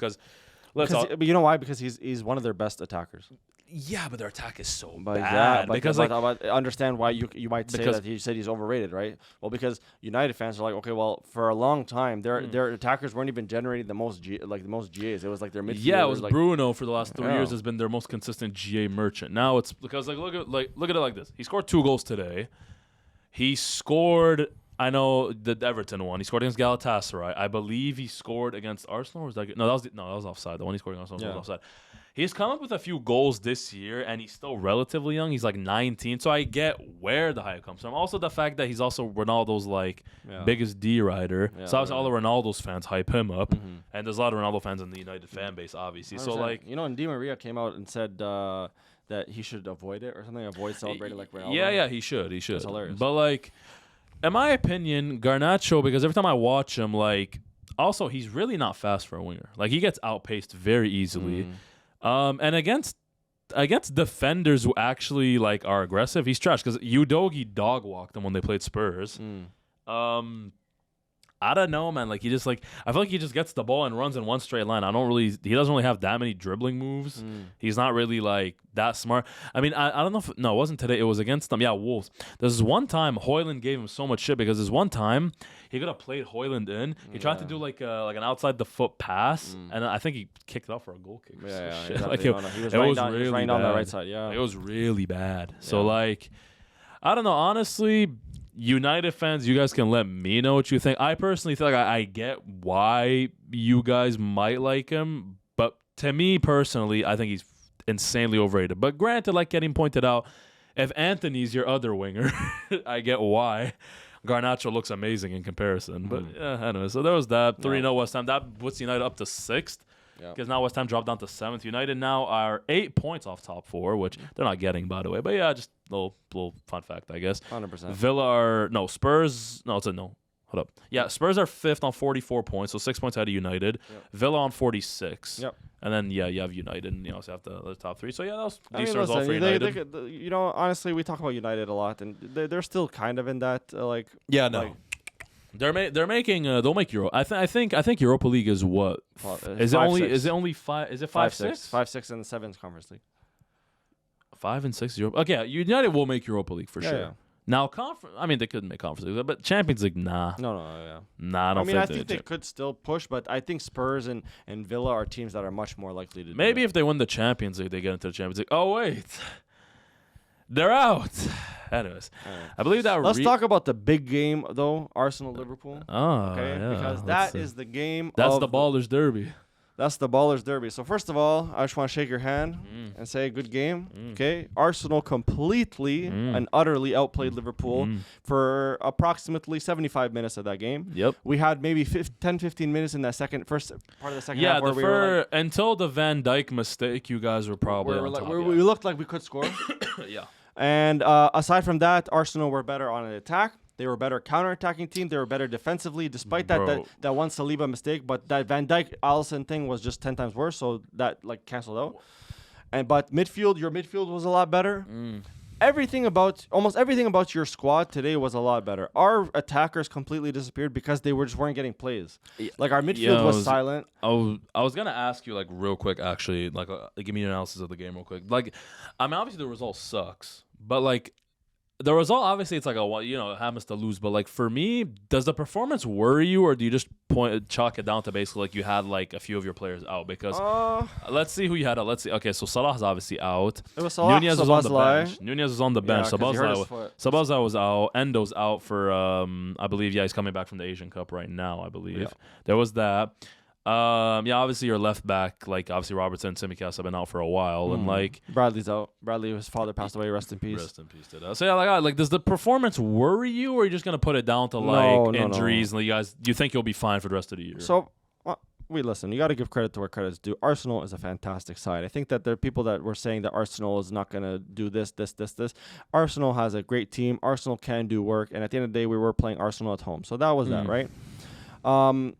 but you know why? Because he's one of their best attackers. Yeah, but their attack is so bad. Yeah, because I understand why you might say that he said he's overrated, right? Well, because United fans are okay, well, for a long time their attackers weren't even generating the most GAs. It was their midfield. Yeah, it was Bruno for the last 3 years has been their most consistent GA merchant. Now it's because look at it like this. He scored 2 goals today. He scored. I know the Everton one. He scored against Galatasaray. I believe he scored against Arsenal. Or was that no? That was offside. The one he scored against Arsenal was offside. He's come up with a few goals this year, and he's still relatively young. He's like 19, so I get where the hype comes from. Also, the fact that he's also Ronaldo's like biggest D rider. So obviously, all the Ronaldo's fans hype him up, and there's a lot of Ronaldo fans in the United fan base, obviously. 100%. So like, and Di Maria came out and said that he should avoid it or something, avoid celebrating like Ronaldo. Yeah, he should. That's hilarious. But like, in my opinion, Garnacho, because every time I watch him, like, also he's really not fast for a winger. Like, he gets outpaced very easily. And against defenders who actually like are aggressive, he's trash. Because Udogie dog walked them when they played Spurs. I don't know, man. Like, I feel like he just gets the ball and runs in one straight line. He doesn't really have that many dribbling moves. He's not really like that smart. I mean, I don't know it wasn't today. It was against them. Yeah, Wolves. There's one time Højlund gave him so much shit because there's one time he could have played Højlund in. He tried to do like an outside the foot pass, and I think he kicked it out for a goal kick. Exactly. Like, he was really on the right side. Yeah, it was really bad. So like, I don't know. Honestly, United fans, you guys can let me know what you think. I personally feel like I get why you guys might like him, but to me personally, I think he's insanely overrated. But granted, like getting pointed out, if Anthony's your other winger, I get why. Garnacho looks amazing in comparison. But anyway, so there was that. 3-0 West Ham. That puts United up to 6th. Because now West Ham dropped down to 7th. United now are 8 points off top 4, which they're not getting, by the way. But yeah, just a little fun fact, I guess. 100%. Spurs. No, it's a no. Hold up. Yeah, Spurs are 5th on 44 points, so 6 points ahead of United. Villa on 46. Yep. And then, you have United, and you also have the top 3. So, yeah, that was decent result for United. Honestly, we talk about United a lot, and they're still kind of in that, like... Yeah, no. Like, they're making they'll make Euro. I think Europa League is what? Is it only 5? Is it 5, 6? 5, 6 in the 7th Conference League. 5 and 6 Europa. Okay, United will make Europa League for sure. Yeah. Now they couldn't make Conference League, but Champions League, nah. No. Nah, I think they could still push, but I think Spurs and Villa are teams that are much more likely to. Maybe if they win the Champions League, they get into the Champions League. Oh wait, they're out. Anyways, I believe that. Let's talk about the big game though, Arsenal-Liverpool. Okay, because that is the game. That's the Ballers Derby. That's the Ballers Derby. So first of all, I just want to shake your hand and say good game. Okay, Arsenal completely and utterly outplayed Liverpool for approximately 75 minutes of that game. Yep. We had maybe 10-15 minutes in that first part of the second half. Yeah, until the Van Dijk mistake, you guys were probably we looked like we could score. Yeah. And aside from that, Arsenal were better on an attack. They were a better counter-attacking team. They were better defensively, despite that one Saliba mistake. But that Van Dijk-Alisson thing was just 10 times worse, so that canceled out. But your midfield was a lot better. Almost everything about your squad today was a lot better. Our attackers completely disappeared because they weren't getting plays. Like our midfield was silent. I was gonna ask you like real quick, actually, like give me an analysis of the game real quick. Like, I mean, obviously the result sucks, but like. The result, obviously, it's like it happens to lose. But like for me, does the performance worry you, or do you just chalk it down to basically like you had like a few of your players out? Because let's see who you had out. Let's see. Okay, so Salah's obviously out. It was Salah. Nunez was on the bench. Nunez was on the bench. Sabazai was out. Endo's out for I believe. Yeah, he's coming back from the Asian Cup right now. I believe there was that. Obviously your left back, like obviously Robertson and Tsimikas have been out for a while, and like Bradley's out. his father passed away. Rest in peace. Rest in peace to that. So yeah, like does the performance worry you, or are you just gonna put it down to like injuries and you think you'll be fine for the rest of the year? So listen. You got to give credit to where credit's due. Arsenal is a fantastic side. I think that there are people that were saying that Arsenal is not gonna do this. Arsenal has a great team. Arsenal can do work, and at the end of the day, we were playing Arsenal at home, so that was that, right? I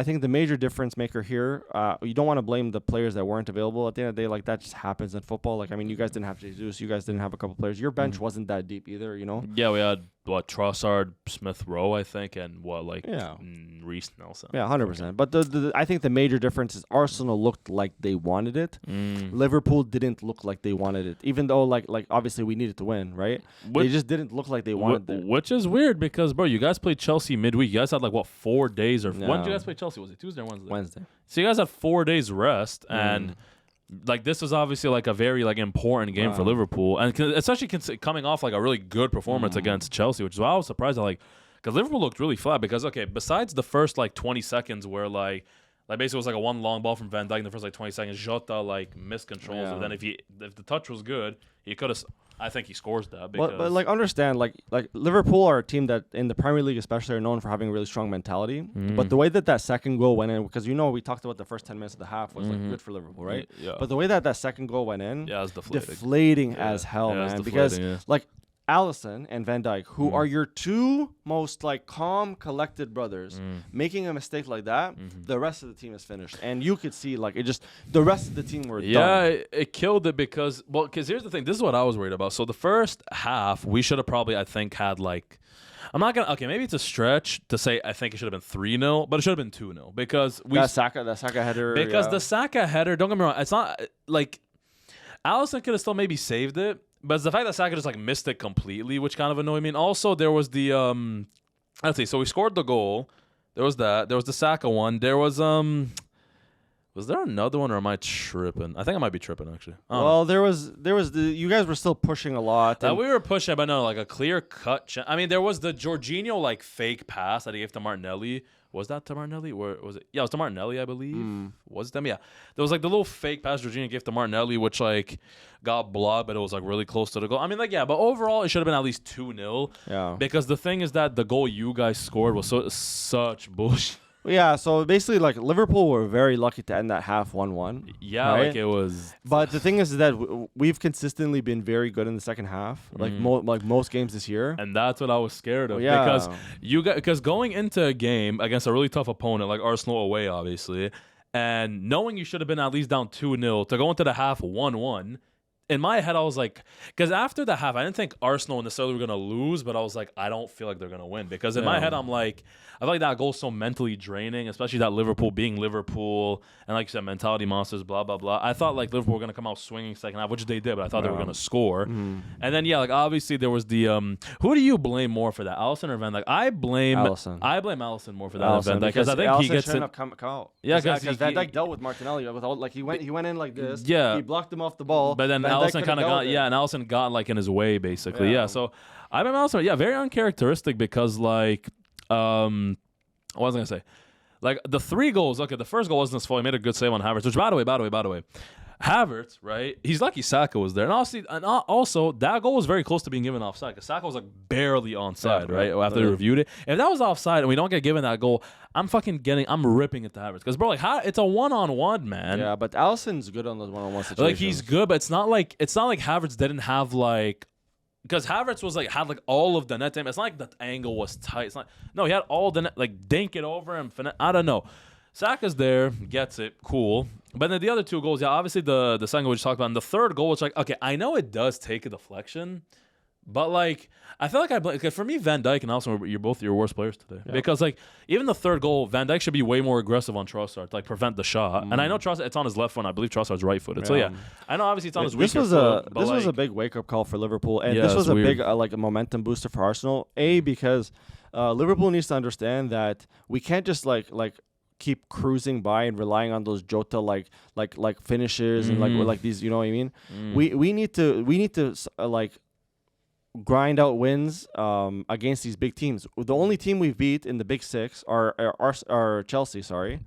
think the major difference maker here, you don't want to blame the players that weren't available. At the end of the day, like that just happens in football. Like, I mean, you guys didn't have Jesus, you guys didn't have a couple players. Your bench wasn't that deep either, you know? Yeah, we had Trossard, Smith Rowe, I think, and Reece Nelson. Yeah, 100%. But I think the major difference is Arsenal looked like they wanted it. Liverpool didn't look like they wanted it, even though like obviously we needed to win, right? They just didn't look like they wanted it. Which is weird because, bro, you guys played Chelsea midweek. You guys had 4 days or when did you guys play Chelsea? Was it Tuesday or Wednesday? Wednesday. So you guys had 4 days rest and. Like this was obviously like a very important game for Liverpool, and especially coming off like a really good performance against Chelsea, which is why I was surprised. Because Liverpool looked really flat. Because besides the first 20 seconds where Like basically, it was like a one long ball from Van Dijk in the first like 20 seconds. Jota like miscontrols it. Then if the touch was good, he could have. I think he scores that. Because but like understand like Liverpool are a team that in the Premier League especially are known for having a really strong mentality. But the way that second goal went in, because we talked about the first 10 minutes of the half was like good for Liverpool, right? Yeah. But the way that second goal went in, it was deflating as hell, man. Because like Alisson and Van Dijk, who are your two most like calm, collected brothers, making a mistake like that, the rest of the team is finished, and you could see like the rest of the team were done. Yeah, it killed it because here's the thing. This is what I was worried about. So the first half, we should have probably had like. I'm not gonna. Okay, maybe it's a stretch to say I think it should have been 3-0, but it should have been 2-0 because that Saka header. Because the Saka header, don't get me wrong, it's not like Alisson could have still maybe saved it. But it's the fact that Saka just like missed it completely, which kind of annoyed me. And also there was the let's see, so we scored the goal. There was that. There was the Saka one. There was there another one or am I tripping? I think I might be tripping actually. Well, there was you guys were still pushing a lot. We were pushing, but no, like a clear cut. I mean, there was the Jorginho like fake pass that he gave to Martinelli. Was that to Martinelli? Or was it? Yeah, it was to Martinelli, I believe. Was it them? Yeah. There was like the little fake pass Jorginho gave to Martinelli, which like got blocked, but it was like really close to the goal. I mean, like, yeah, but overall it should have been at least 2-0. Yeah. Because the thing is that the goal you guys scored was such bullshit. Yeah, so basically, like Liverpool were very lucky to end that half 1-1. Yeah, right? like it was. But the thing is that we've consistently been very good in the second half, like most games this year. And that's what I was scared of. Yeah. Because going into a game against a really tough opponent like Arsenal away, obviously, and knowing you should have been at least down 2-0 to go into the half 1-1. In my head, I was like, because after the half, I didn't think Arsenal necessarily were going to lose, but I was like, I don't feel like they're going to win. Because in my head, I'm like, I feel like that goal's so mentally draining, especially that Liverpool being Liverpool, and like you said, mentality monsters, blah, blah, blah. I thought like Liverpool were going to come out swinging second half, which they did, but I thought they were going to score. And then, yeah, like obviously there was the, who do you blame more for that, Alisson or Van Dijk? I blame Alisson more for that than Van Dijk, because I think Alisson he gets shouldn't have come out. Yeah, because Van Dijk dealt with Martinelli without, like he went in like this. Yeah. He blocked him off the ball. But then Alisson kind of got, and Alisson got like in his way basically. Yeah. So I blame Alisson. Yeah, very uncharacteristic because like, what was I gonna say? Like the 3 goals. Okay, the first goal wasn't his fault. He made a good save on Havertz. Which, by the way, Havertz, right? He's lucky Saka was there, and also that goal was very close to being given offside because Saka was like barely onside, right? After they reviewed it, if that was offside and we don't get given that goal, I'm ripping it to Havertz because bro, like it's a 1-on-1, man. Yeah, but Alisson's good on those 1-on-1 situations. Like he's good, but it's not like Havertz didn't have like. Because Havertz was like had like all of the net time. It's not like the angle was tight. It's not. No, he had all the net, like dink it over and I don't know. Saka's there, gets it, cool. But then the other 2 goals, yeah, obviously the second goal we just talked about, and the third goal, it's like okay, I know it does take a deflection, but like I feel like for me, Van Dijk and Alisson, you're both your worst players today. Yeah. Because like even the third goal, Van Dijk should be way more aggressive on Trossard to like prevent the shot. And I know Trossard, it's on his left foot. I believe Trossard's right footed. So yeah, I know obviously it's on his weaker foot. This was a big wake up call for Liverpool, and this was a big like a momentum booster for Arsenal. Because Liverpool needs to understand that we can't just like keep cruising by and relying on those Jota like finishes and like these, you know what I mean? We need to like grind out wins against these big teams. The only team we've beat in the Big Six are Chelsea. Sorry,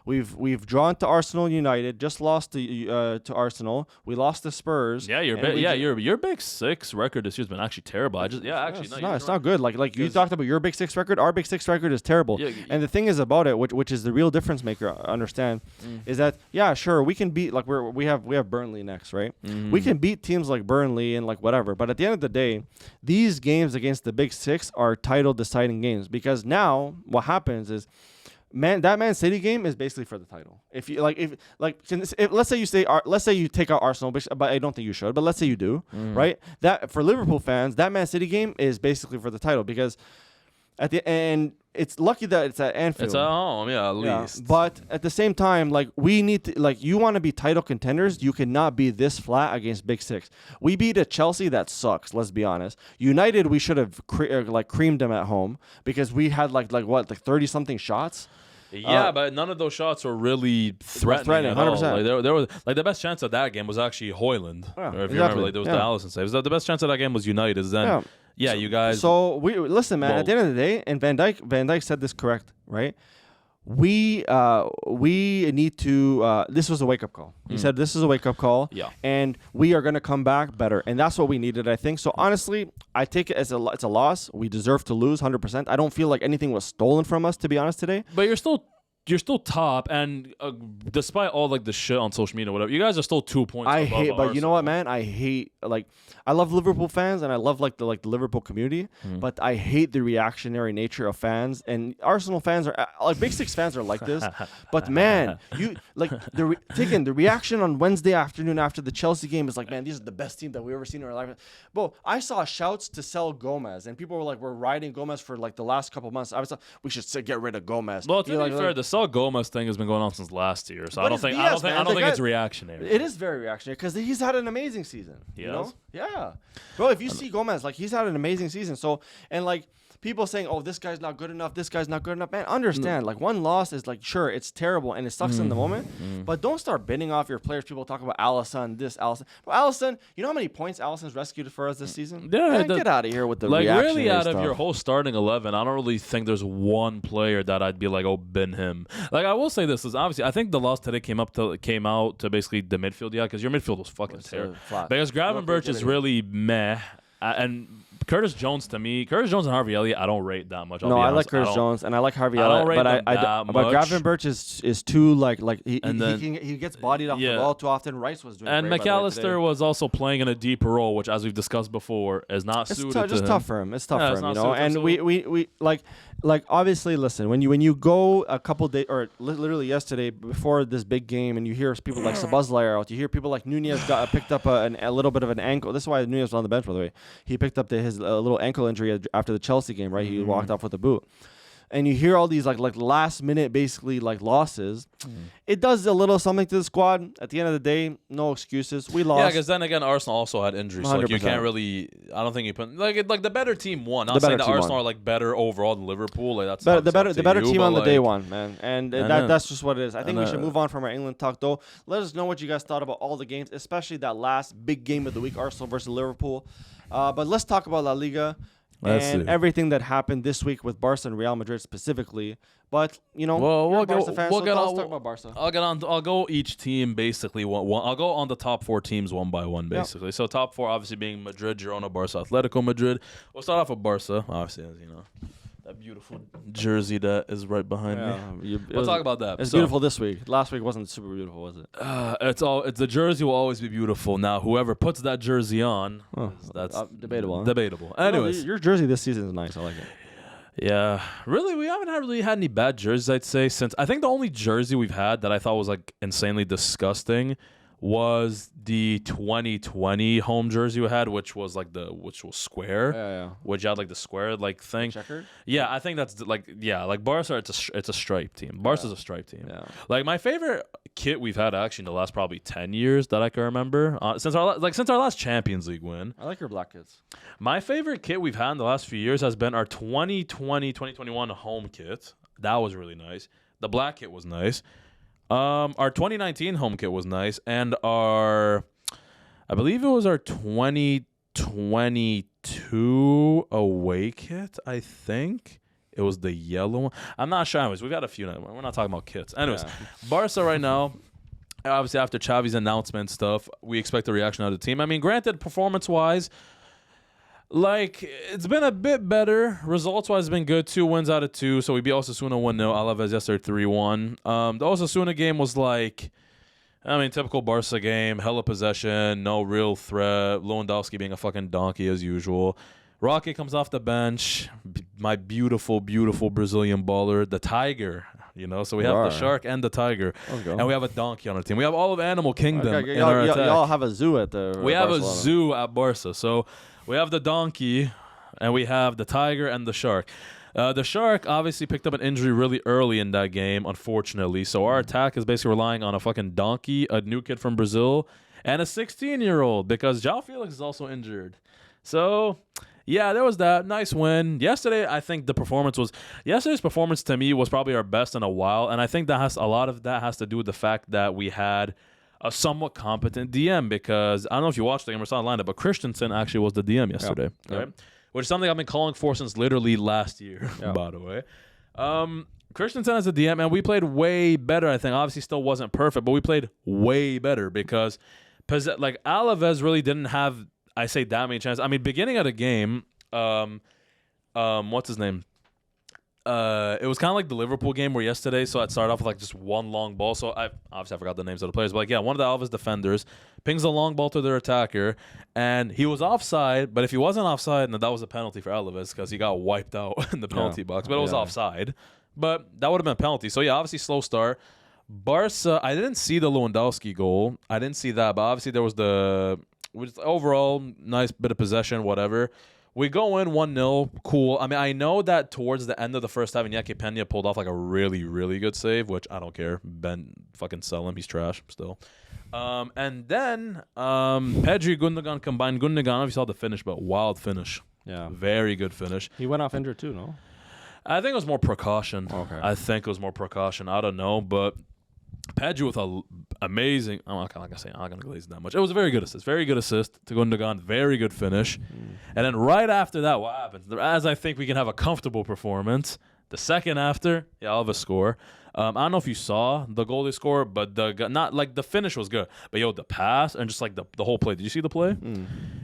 we've drawn to Arsenal United. Just lost to Arsenal. We lost to Spurs. Yeah, your Big Six record this year's been actually terrible. It's not good. Like you talked about your Big Six record. Our Big Six record is terrible. Yeah, and the thing is about it, which is the real difference maker. Understand, is that sure we can beat we have Burnley next, right? We can beat teams like Burnley and like whatever. But at the end of the day, these games against the Big Six are title deciding games because now what happens is. That Man City game is basically for the title. If you let's say you take out Arsenal, but I don't think you should. But let's say you do, right? That for Liverpool fans, that Man City game is basically for the title because at the end, it's lucky that it's at Anfield. It's at home, at least. But at the same time, like we need to, you want to be title contenders, you cannot be this flat against Big Six. We beat a Chelsea that sucks. Let's be honest. United, we should have creamed them at home because we had like 30-something shots. Yeah, but none of those shots were really threatening 100%. There was the best chance of that game was actually Højlund. Yeah, or if you remember, there was the Alisson save. The best chance of that game was United. Then you guys. So we listen, man. At the end of the day, and Van Dijk said this correct, right? we need to. This was a wake up call. He said this is a wake up call. Yeah. And we are gonna come back better, and that's what we needed, I think. So honestly, I take it as it's a loss. We deserve to lose 100%. I don't feel like anything was stolen from us, to be honest, today. But you're still top, and despite all like the shit on social media, whatever, you guys are still 2 points. I above hate, but Arsenal. you know what, man? I hate I love Liverpool fans and I love the Liverpool community, but I hate the reactionary nature of fans, and Arsenal fans are like Big Six fans are like this. But man, you like the reaction on Wednesday afternoon after the Chelsea game is like, man, these are the best team that we've ever seen in our life. Bro, I saw shouts to sell Gomez, and people were like, we're riding Gomez for like the last couple months. I was like, we should get rid of Gomez. Well, to be fair, the sell Gomez thing has been going on since last year, so I don't think it's reactionary. It is very reactionary because he's had an amazing season. You know? Yeah, bro. If you see Gomez, like he's had an amazing season. So and like people saying, "Oh, this guy's not good enough. This guy's not good enough." Man, understand? Like one loss is like sure, it's terrible and it sucks in the moment, but don't start bidding off your players. People talk about Alisson, Alisson. Well, Alisson, you know how many points Alisson's rescued for us this season? Yeah, man, get out of here with the like reactionary really out stuff. of your whole starting 11. I don't really think there's one player that I'd be like, "Oh, bin him." Like I will say this is obviously I think the loss today came out to basically the midfield, because your midfield was fucking terrible. Because Gravenberch is really meh, and Curtis Jones and Harvey Elliott I don't rate that much. I like Curtis Jones and I like Harvey Elliott, but Gravenberch is too he gets bodied off the ball too often. Rice was doing and great, McAllister was also playing in a deeper role, which as we've discussed before is not suited to him. It's tough for him. It's tough for him, you know. And we like obviously listen when you go a couple days or literally yesterday before this big game and you hear people like Sabazlai out, you hear people like Nunez picked up a little bit of an ankle. This is why Nunez was on the bench, by the way. He picked up his little ankle injury after the Chelsea game, right? He walked off with a boot. And you hear all these like last minute basically like losses. It does a little something to the squad. At the end of the day, no excuses. We lost. Yeah, because then again, Arsenal also had injuries. So like you can't really. I don't think you put like the better team won. Not saying that Arsenal are like better overall than Liverpool. Like that's the better team on the day one, man. And that's just what it is. I think we should move on from our England talk though. Let us know what you guys thought about all the games, especially that last big game of the week, Arsenal versus Liverpool. But let's talk about La Liga. Everything that happened this week with Barca and Real Madrid specifically. But, you know, we'll Barca fans, let's talk about Barca. I'll go each team basically one. I'll go on the top 4 teams one by one, basically. Yep. So top 4 obviously being Madrid, Girona, Barca, Atletico Madrid. We'll start off with Barca, obviously, as you know. That beautiful jersey that is right behind me. We'll talk about that. It's beautiful this week. Last week wasn't super beautiful, was it? It's the jersey will always be beautiful. Now, whoever puts that jersey on, that's debatable. Debatable. Anyways, your jersey this season is nice. I like it. Yeah, really, we haven't really had any bad jerseys. I'd say since I think the only jersey we've had that I thought was like insanely disgusting was the 2020 home jersey we had, which was square, which had like the square like thing. Checkered? Yeah, I think that's like Barca. It's a striped team. Barca's a striped team. Yeah. Like my favorite kit we've had actually in the last probably 10 years that I can remember since our last Champions League win. I like your black kits. My favorite kit we've had in the last few years has been our 2020-2021 home kit. That was really nice. The black kit was nice. Our 2019 home kit was nice, and I believe it was our 2022 away kit. I think it was the yellow one. I'm not sure. Anyways, we've got a few. We're not talking about kits. Anyways, Barca right now. Obviously, after Xavi's announcement stuff, we expect a reaction out of the team. I mean, granted, performance-wise. Like, it's been a bit better. Results-wise, it's been good. 2 wins out of 2. So we beat Osasuna 1-0. Alaves yesterday 3-1. The Osasuna game was like, typical Barca game. Hella possession. No real threat. Lewandowski being a fucking donkey as usual. Roque comes off the bench. My beautiful, beautiful Brazilian baller. The Tiger. So we have the shark and the tiger. And we have a donkey on our team. We have all of Animal Kingdom in our attack. Y'all have a zoo at the We have a zoo at Barca. So we have the donkey, and we have the tiger and the shark. The shark obviously picked up an injury really early in that game, unfortunately. So our attack is basically relying on a fucking donkey, a new kid from Brazil, and a 16-year-old because João Felix is also injured. So, yeah, there was that. Nice win. Yesterday, I think yesterday's performance to me was probably our best in a while, and I think a lot of that has to do with the fact that we had a somewhat competent DM because I don't know if you watched the game or saw the lineup, but Christensen actually was the DM yesterday, right? Which is something I've been calling for since literally last year, by the way. Christensen as a DM, man, we played way better, I think. Obviously, still wasn't perfect, but we played way better because like Alaves really didn't have, I say, that many chances. I mean, beginning of the game, what's his name? It was kind of like the Liverpool game where yesterday, so I'd start off with like just one long ball. So I forgot the names of the players, but like, yeah, one of the Alves defenders pings a long ball to their attacker, and he was offside. But if he wasn't offside, then that was a penalty for Alaves because he got wiped out in the penalty box. But it was offside. But that would have been a penalty. So yeah, obviously slow start. Barca, I didn't see the Lewandowski goal. I didn't see that, but obviously there was overall nice bit of possession, whatever. We go in 1-0, cool. I mean, I know that towards the end of the first half, Iñaki Peña pulled off like a really, really good save, which I don't care. Ben, fucking sell him. He's trash still. And then Pedri, Gundogan combined. Gundogan, you saw the finish, but wild finish. Yeah. Very good finish. He went off injured too, no? I think it was more precaution. Okay. I think it was more precaution. I don't know, but Pedri with a amazing. I'm not gonna glaze that much. It was a very good assist. Very good assist to Gundogan. Very good finish. And then right after that, what happens? As I think we can have a comfortable performance. The second after, Alves score. I don't know if you saw the goal they scored, but not like the finish was good. But the pass and just like the whole play. Did you see the play?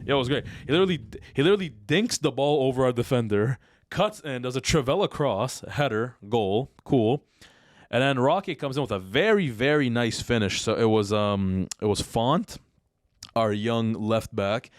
It was great. He literally dinks the ball over our defender, cuts in, does a Trivela cross, header, goal, cool. And then Roque comes in with a very, very nice finish. So it was Font, our young left back,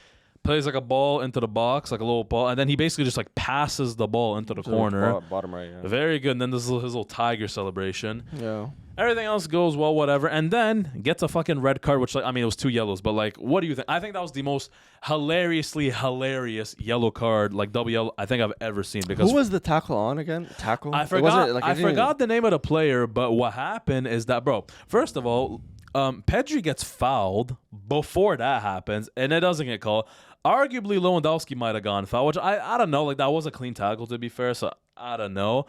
plays like a ball into the box, like a little ball, and then he basically just like passes the ball into the corner. Bottom right, yeah. Very good. And then this is his little tiger celebration. Yeah. Everything else goes well, whatever. And then gets a fucking red card, which, like, I mean, it was 2 yellows, but like, what do you think? I think that was the most hilariously hilarious yellow card, like double yellow, I think I've ever seen. Because who was the tackle on again? Tackle? I forgot. I forgot the name of the player, but what happened is that, bro, first of all, Pedri gets fouled before that happens, and it doesn't get called. Arguably, Lewandowski might have gone foul, which I don't know. Like, that was a clean tackle, to be fair, so I don't know.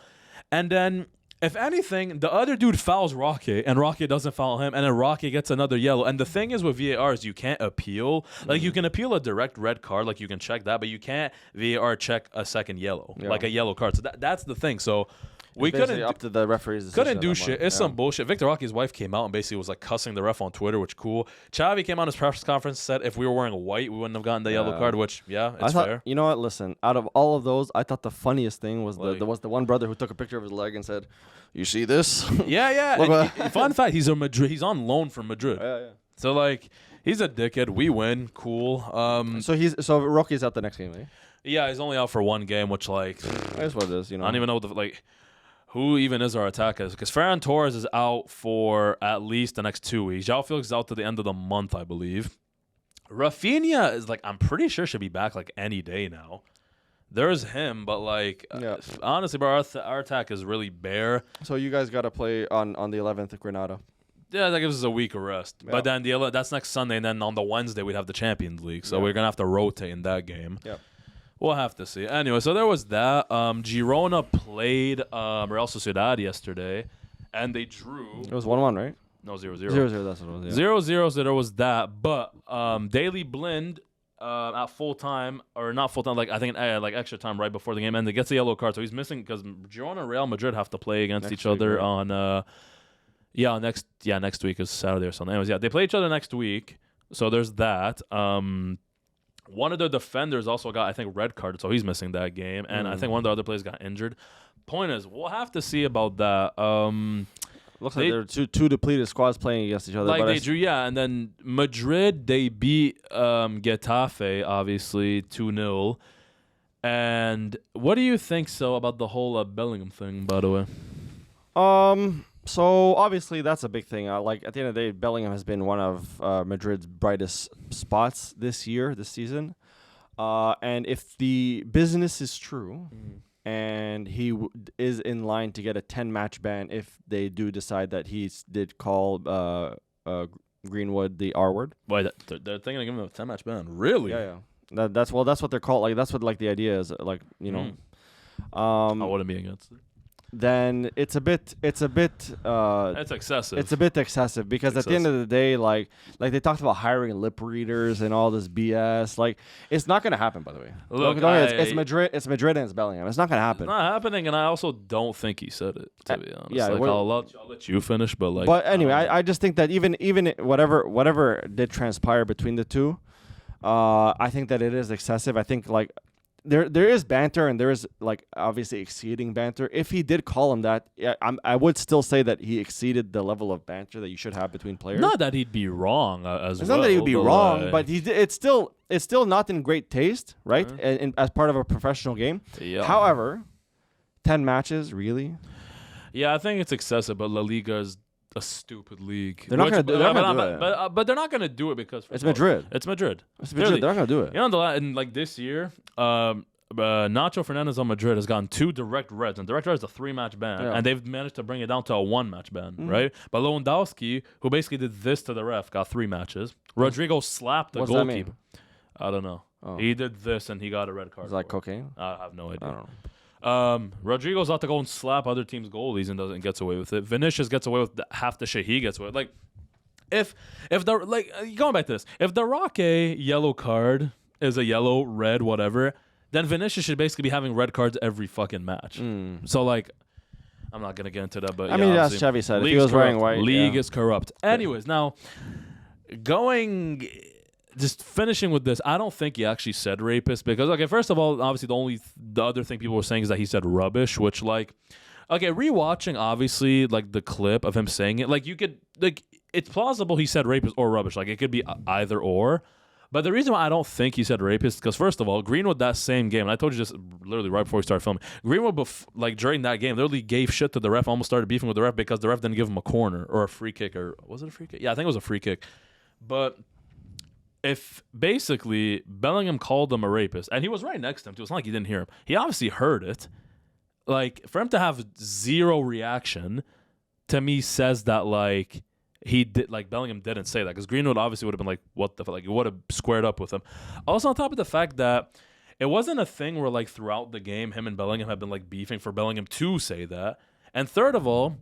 And then, if anything, the other dude fouls Roque, and Roque doesn't foul him, and then Roque gets another yellow. And the thing is with VAR is you can't appeal. Like, you can appeal a direct red card, like you can check that, but you can't VAR check a second yellow, like a yellow card. So that's the thing. So we couldn't up to the referees. Couldn't do shit. It's some bullshit. Victor Roque's wife came out and basically was like cussing the ref on Twitter, which cool. Xavi came on his press conference, said if we were wearing white, we wouldn't have gotten the yellow card. Which it's fair. You know what? Listen, out of all of those, I thought the funniest thing was the one brother who took a picture of his leg and said, "You see this?" Yeah. Fun fact: he's He's on loan from Madrid. Yeah. So like, he's a dickhead. We win. Cool. So Rocky's out the next game, eh? Yeah, he's only out for 1 game, which like that's what it is. You know, I don't even know who even is our attacker? Because Ferran Torres is out for at least the next 2 weeks. João Felix is out to the end of the month, I believe. Rafinha is like, I'm pretty sure should be back like any day now. There's him, but like, honestly, bro, our attack is really bare. So you guys got to play on the 11th at Granada. Yeah, that gives us a week of rest. Yeah. But then that's next Sunday, and then on the Wednesday we'd have the Champions League. So we're gonna have to rotate in that game. Yeah. We'll have to see. Anyway, so there was that. Girona played Real Sociedad yesterday, and they drew. It was 1-1, right? No, 0-0. 0-0, that's what it was. 0-0, so there was that. But Daily Blind at full time, or not full time, like I think like extra time right before the game ended, gets a yellow card. So he's missing because Girona and Real Madrid have to play against each other on. Next week is Saturday or something. Anyways, they play each other next week. So there's that. One of the defenders also got, I think, red carded, so he's missing that game. And I think one of the other players got injured. Point is, we'll have to see about that. Looks like there are two depleted squads playing against each other. Like they drew, and then Madrid, they beat Getafe, obviously, 2-0. And what do you think about the whole Bellingham thing, by the way? So obviously that's a big thing. Like at the end of the day, Bellingham has been one of Madrid's brightest spots this season. And if the business is true, and he is in line to get a 10-match ban if they do decide that he did call Greenwood the R word. Why they're thinking of giving him a 10-match ban? Really? Yeah. That's what they're called. Like that's what like the idea is. Like I wouldn't be against it. then it's a bit it's excessive. It's a bit excessive because at the end of the day, like they talked about hiring lip readers and all this BS. Like, it's not gonna happen. By the way, look, it's Madrid. It's Madrid and it's Bellingham. It's not gonna happen. It's not happening, and I also don't think he said it. To be honest, yeah. Like, I'll let you finish, but like. But anyway, I just think that even whatever did transpire between the two, I think that it is excessive. I think like. There is banter and there is like obviously exceeding banter. If he did call him that, I would still say that he exceeded the level of banter that you should have between players. Not that he'd be wrong as it's well. Not that he'd be wrong, but it's still not in great taste, right? And as part of a professional game. Yeah. However, 10 matches really. Yeah, I think it's excessive, but La Liga is a stupid league. They're not going to do it. But they're not going to do it because it's Madrid. It's Madrid. They're not going to do it. You know, and like this year, Nacho Fernandez on Madrid has gotten 2 direct reds, and direct red is a 3-match ban, and they've managed to bring it down to a 1-match ban, right? But Lewandowski, who basically did this to the ref, got 3 matches. Rodrigo slapped the goalkeeper. I don't know. Oh. He did this, and he got a red card. Is that cocaine? I have no idea. I don't know. Rodrigo's out to go and slap other teams' goalies and gets away with it. Vinicius gets away with half the shit he gets away with. Like, if the like going back to this, if the Roque yellow card is a yellow, red, whatever, then Vinicius should basically be having red cards every fucking match. So like, I'm not gonna get into that, but I mean, that's Chevy said. If he was wearing white, league is corrupt. Anyways, now just finishing with this, I don't think he actually said rapist because, okay, first of all, obviously the other thing people were saying is that he said rubbish, which like, okay, rewatching obviously like the clip of him saying it, like you could like it's plausible he said rapist or rubbish, like it could be either or. But the reason why I don't think he said rapist is because first of all, Greenwood that same game, and I told you just literally right before we started filming, Greenwood like during that game literally gave shit to the ref, almost started beefing with the ref because the ref didn't give him a corner or a free kick, or was it a free kick? Yeah, I think it was a free kick, but. If basically Bellingham called him a rapist, and he was right next to him too, it's not like he didn't hear him. He obviously heard it. Like, for him to have zero reaction, to me says that like he did, like Bellingham didn't say that because Greenwood obviously would have been like, what the fuck? Like, he would have squared up with him. Also, on top of the fact that it wasn't a thing where like throughout the game, him and Bellingham have been like beefing for Bellingham to say that. And third of all,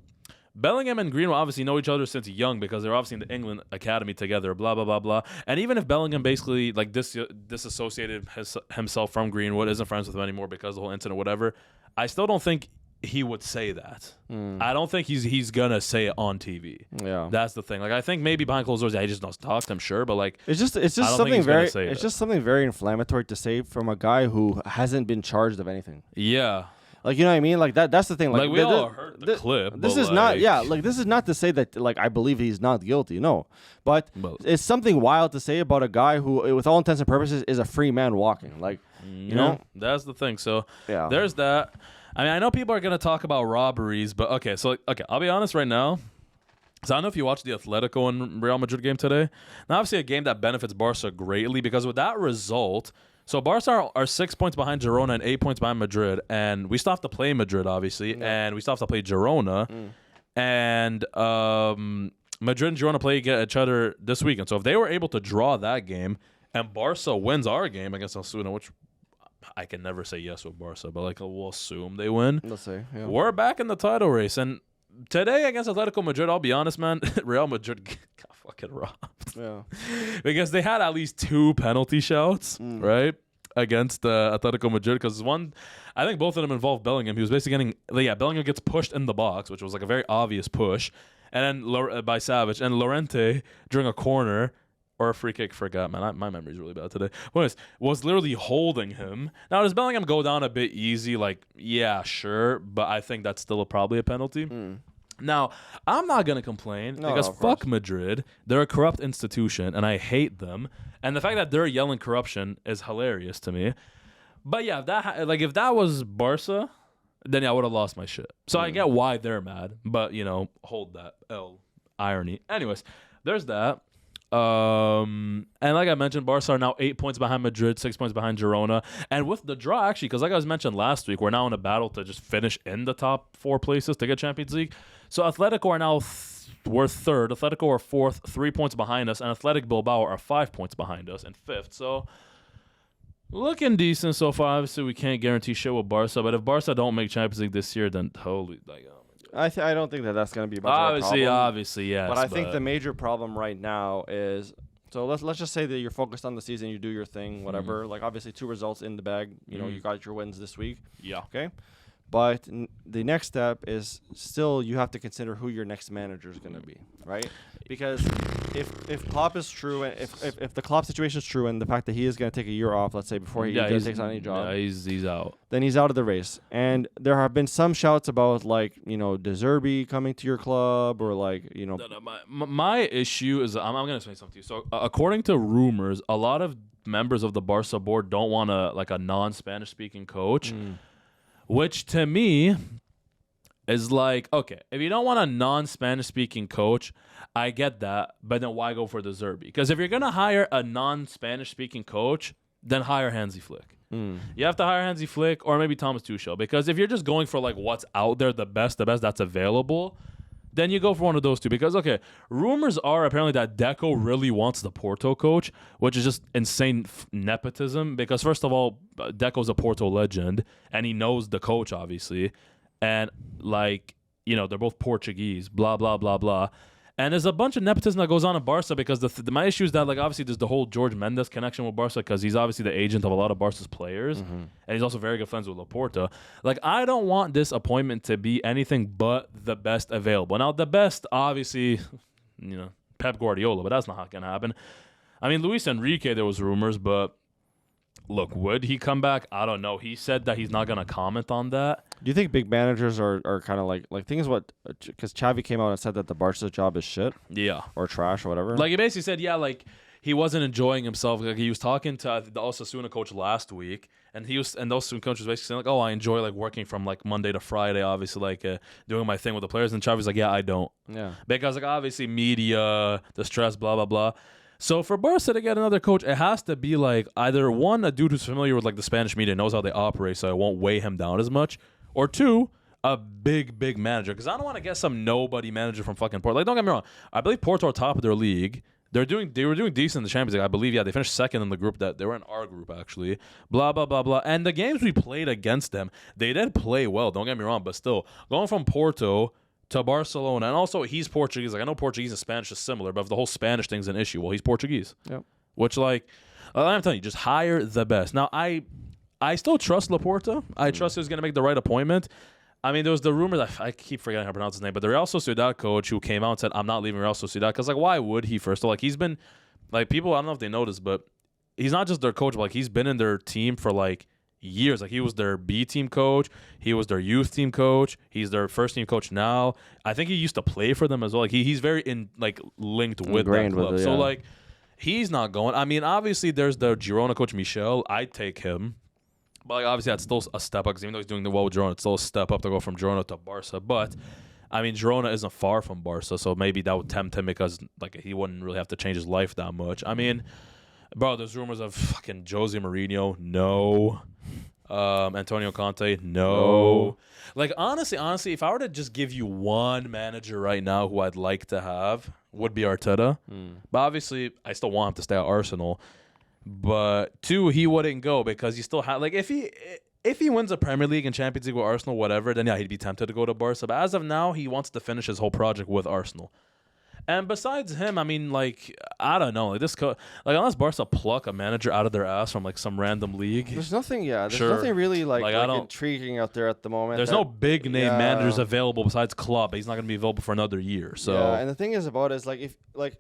Bellingham and Greenwood obviously know each other since young because they're obviously in the England academy together, blah, blah, blah, blah. And even if Bellingham basically like disassociated himself from Greenwood, isn't friends with him anymore because of the whole incident or whatever, I still don't think he would say that. I don't think he's going to say it on TV. Yeah. That's the thing. Like, I think maybe behind closed doors, he just doesn't talk to him, sure, but like... It's just something very inflammatory to say from a guy who hasn't been charged of anything. Yeah. Like, you know what I mean? Like, that's the thing. Like we all heard the clip. This is not, like, this is not to say that, like, I believe he's not guilty. No. But it's something wild to say about a guy who, with all intents and purposes, is a free man walking. Like, you know? That's the thing. So, there's that. I mean, I know people are going to talk about robberies, but, okay, I'll be honest right now. So I don't know if you watched the Atletico and Real Madrid game today. Now, obviously, a game that benefits Barca greatly because with that result... So Barca are 6 points behind Girona and 8 points behind Madrid, and we still have to play Madrid, obviously, and we still have to play Girona, and Madrid and Girona play each other this weekend. So if they were able to draw that game, and Barca wins our game against Osasuna, which I can never say yes with Barca, but like we'll assume they win. Let's say, we're back in the title race, and today against Atletico Madrid, I'll be honest, man, Real Madrid got fucking robbed. Yeah. Because they had at least 2 penalty shouts, right, against Atletico Madrid. Because I think both of them involved Bellingham. He was basically Bellingham gets pushed in the box, which was like a very obvious push, and then by Savage, and Llorente during a corner or a free kick, forgot, man. My memory's really bad today. Was literally holding him. Now, does Bellingham go down a bit easy? Like, yeah, sure, but I think that's still probably a penalty. Now, I'm not going to complain because fuck Madrid. They're a corrupt institution, and I hate them. And the fact that they're yelling corruption is hilarious to me. But yeah, if that was Barca, then I would have lost my shit. So I get why they're mad, but, hold that L irony. Anyways, there's that. And like I mentioned, Barca are now 8 points behind Madrid, 6 points behind Girona. And with the draw, actually, because like I was mentioned last week, we're now in a battle to just finish in the top 4 places to get Champions League. So Atletico are now we're third. Atletico are fourth, 3 points behind us. And Athletic Bilbao are 5 points behind us and fifth. So Looking decent so far. Obviously, we can't guarantee shit with Barca, but if Barca don't make Champions League this year, then holy, like, oh my God. I don't think that's going to be much of a problem. Obviously, yes. But I think the major problem right now is, so let's just say that you're focused on the season, you do your thing, whatever. Like, obviously, 2 results in the bag. You know, you got your wins this week. Yeah. Okay. But the next step is still you have to consider who your next manager is going to be, right? Because if Klopp is true, and if the Klopp situation is true, and the fact that he is going to take a year off, let's say, before he takes on any job, he's out. Then he's out of the race. And there have been some shouts about, like, you know, De Zerbi coming to your club, or, like, you know. My issue is, I'm going to say something to you. So according to rumors, a lot of members of the Barca board don't want a non-Spanish speaking coach. Which to me is like, okay, if you don't want a non-Spanish speaking coach, I get that, but then why go for the Zerbi? Because if you're going to hire a non-Spanish speaking coach, then hire Hansi Flick. You have to hire Hansi Flick or maybe Thomas Tuchel, because if you're just going for like what's out there, the best that's available, then you go for one of those two. Because, okay, rumors are apparently that Deco really wants the Porto coach, which is just insane nepotism. Because, first of all, Deco's a Porto legend, and he knows the coach, obviously. And, like, you know, they're both Portuguese, blah, blah, blah, blah. And there's a bunch of nepotism that goes on in Barca, because my issue is that, like, obviously there's the whole George Mendes connection with Barca, because he's obviously the agent of a lot of Barca's players, and he's also very good friends with Laporta. Like, I don't want this appointment to be anything but the best available. Now, the best, obviously, you know, Pep Guardiola, but that's not going to happen. I mean, Luis Enrique, there was rumors, but look, would he come back? I don't know. He said that he's not going to comment on that. Do you think big managers are kind of like things what, because Xavi came out and said that the Barca job is shit? Yeah. Or trash or whatever? Like, he basically said, yeah, like, he wasn't enjoying himself. Like, he was talking to the Osasuna coach last week, and the Osasuna coach was basically saying, like, oh, I enjoy, like, working from, like, Monday to Friday, obviously, like, doing my thing with the players. And Xavi's like, yeah, I don't. Yeah. Because, like, obviously, media, the stress, blah, blah, blah. So for Barca to get another coach, it has to be like either one, a dude who's familiar with like the Spanish media, knows how they operate, so it won't weigh him down as much, or two, a big manager. Because I don't want to get some nobody manager from fucking Porto. Like, don't get me wrong, I believe Porto are top of their league. They were doing decent in the Champions League, I believe. Yeah, they finished second in the group. That they were in our group actually. Blah blah blah blah. And the games we played against them, they did play well. Don't get me wrong, but still going from Porto to Barcelona, and also he's Portuguese. Like, I know Portuguese and Spanish is similar, but if the whole Spanish thing's an issue, well, he's Portuguese. Yep. Which, like, I'm telling you, just hire the best. Now, I still trust Laporta. I trust he's going to make the right appointment. I mean, there was the rumor that I keep forgetting how to pronounce his name, but the Real Sociedad coach who came out and said, I'm not leaving Real Sociedad. Because, like, why would he first? So, like, he's been, like, people, I don't know if they noticed, but he's not just their coach, but, like, he's been in their team for, like, years. Like, he was their B team coach, he was their youth team coach, he's their first team coach now. I think he used to play for them as well. Like, he's very linked with that club. With it, yeah. So, like, he's not going. I mean, obviously there's the Girona coach Michel. I'd take him, but, like, obviously that's still a step up, because even though he's doing the well with Girona, it's still a step up to go from Girona to Barca. But I mean, Girona isn't far from Barca, so maybe that would tempt him, because, like, he wouldn't really have to change his life that much. I mean, bro, there's rumors of fucking Jose Mourinho. No. Antonio Conte. No. Like, honestly, if I were to just give you one manager right now who I'd like to have, would be Arteta. But obviously, I still want him to stay at Arsenal. But two, he wouldn't go, because you still have, like, if he wins a Premier League and Champions League with Arsenal, whatever, then yeah, he'd be tempted to go to Barca. But as of now, he wants to finish his whole project with Arsenal. And besides him, I mean, like, I don't know. Like, unless Barca pluck a manager out of their ass from, like, some random league. There's nothing really, like intriguing out there at the moment. There's no big-name managers available besides Klopp. He's not going to be available for another year. So. Yeah, and the thing is about it is, like,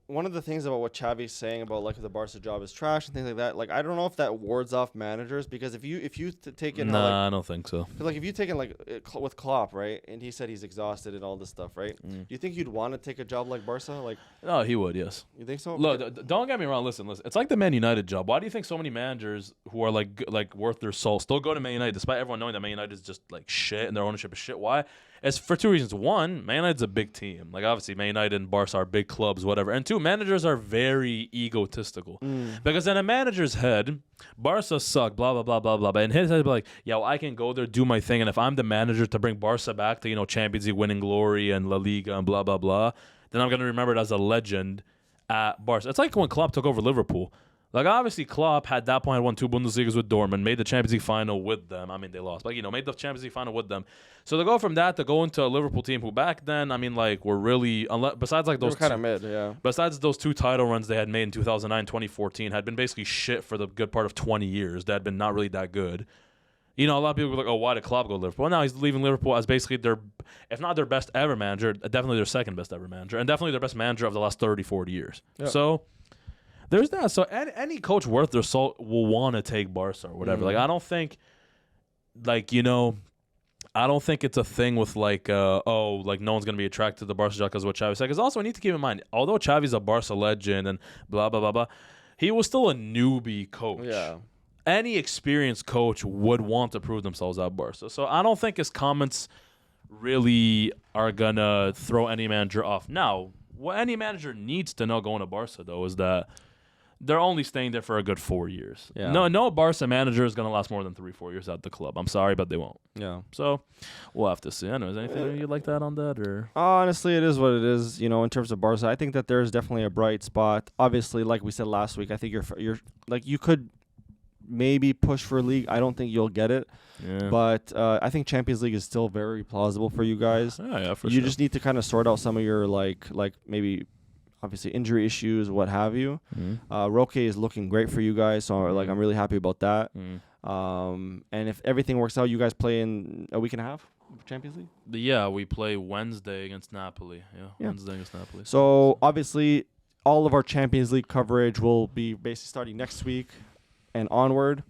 one of the things about what Xavi's saying about, like, the Barca job is trash and things like that, like, I don't know if that wards off managers, because if you take in I don't think so. Like, if you take in, like, with Klopp, right, and he said he's exhausted and all this stuff, right? Do you think you'd want to take a job like Barca? Like, no, he would, yes. You think so? Look, don't get me wrong. Listen. It's like the Man United job. Why do you think so many managers who are like worth their soul still go to Man United, despite everyone knowing that Man United is just like shit and their ownership is shit? Why? It's for two reasons. One, Man United's a big team. Like, obviously, Man United and Barca are big clubs, whatever. And two, managers are very egotistical. Because in a manager's head, Barca suck, blah, blah, blah, blah, blah. But in his head, he'd be like, yeah, well, I can go there, do my thing. And if I'm the manager to bring Barca back to, you know, Champions League winning glory and La Liga and blah, blah, blah, then I'm going to remember it as a legend at Barca. It's like when Klopp took over Liverpool. Like, obviously, Klopp had that point won 2 Bundesligas with Dortmund, made the Champions League final with them. I mean, they lost, but, made the Champions League final with them. So to go from that to go into a Liverpool team who back then, I mean, like, were really, besides, like, those kind of mid, yeah. Besides those 2 title runs they had made in 2009, 2014, had been basically shit for the good part of 20 years. That had been not really that good. A lot of people were like, oh, why did Klopp go to Liverpool? Well, now he's leaving Liverpool as basically if not their best ever manager, definitely their second best ever manager, and definitely their best manager of the last 30, 40 years. Yeah. So there's that. So any coach worth their salt will want to take Barca or whatever. Like, I don't think, like, I don't think it's a thing with like, no one's going to be attracted to the Barca job because of what Xavi said. Because also, I need to keep in mind, although Xavi's a Barca legend and blah, blah, blah, blah, he was still a newbie coach. Yeah. Any experienced coach would want to prove themselves at Barca. So I don't think his comments really are going to throw any manager off. Now, what any manager needs to know going to Barca, though, is that they're only staying there for a good 4 years. Yeah. No Barca manager is going to last more than 3-4 years at the club. I'm sorry, but they won't. Yeah. So we'll have to see. Anyways, anything you'd like to add on that? Or honestly, it is what it is. In terms of Barca, I think that there's definitely a bright spot. Obviously, like we said last week, I think you're like you could maybe push for a league. I don't think you'll get it. Yeah. But I think Champions League is still very plausible for you guys. Yeah, for you just need to kind of sort out some of your like maybe obviously injury issues, what have you. Roque is looking great for you guys, so like I'm really happy about that. And if everything works out, you guys play in a week and a half Champions League? Yeah, we play Wednesday against Napoli. Yeah. Wednesday against Napoli. So obviously all of our Champions League coverage will be basically starting next week and onward.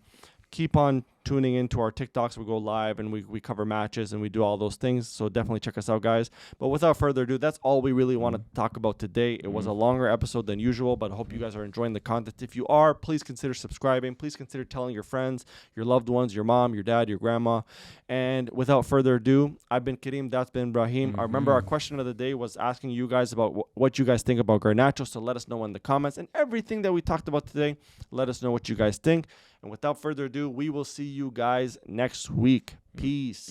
Keep on tuning into our TikToks. We go live and we cover matches and we do all those things. So definitely check us out, guys. But without further ado, that's all we really want to talk about today. It was a longer episode than usual, but I hope you guys are enjoying the content. If you are, please consider subscribing. Please consider telling your friends, your loved ones, your mom, your dad, your grandma. And without further ado, I've been Kareem. That's been Brahim. I remember our question of the day was asking you guys about what you guys think about Garnacho. So let us know in the comments. And everything that we talked about today, let us know what you guys think. And without further ado, we will see you guys next week. Peace.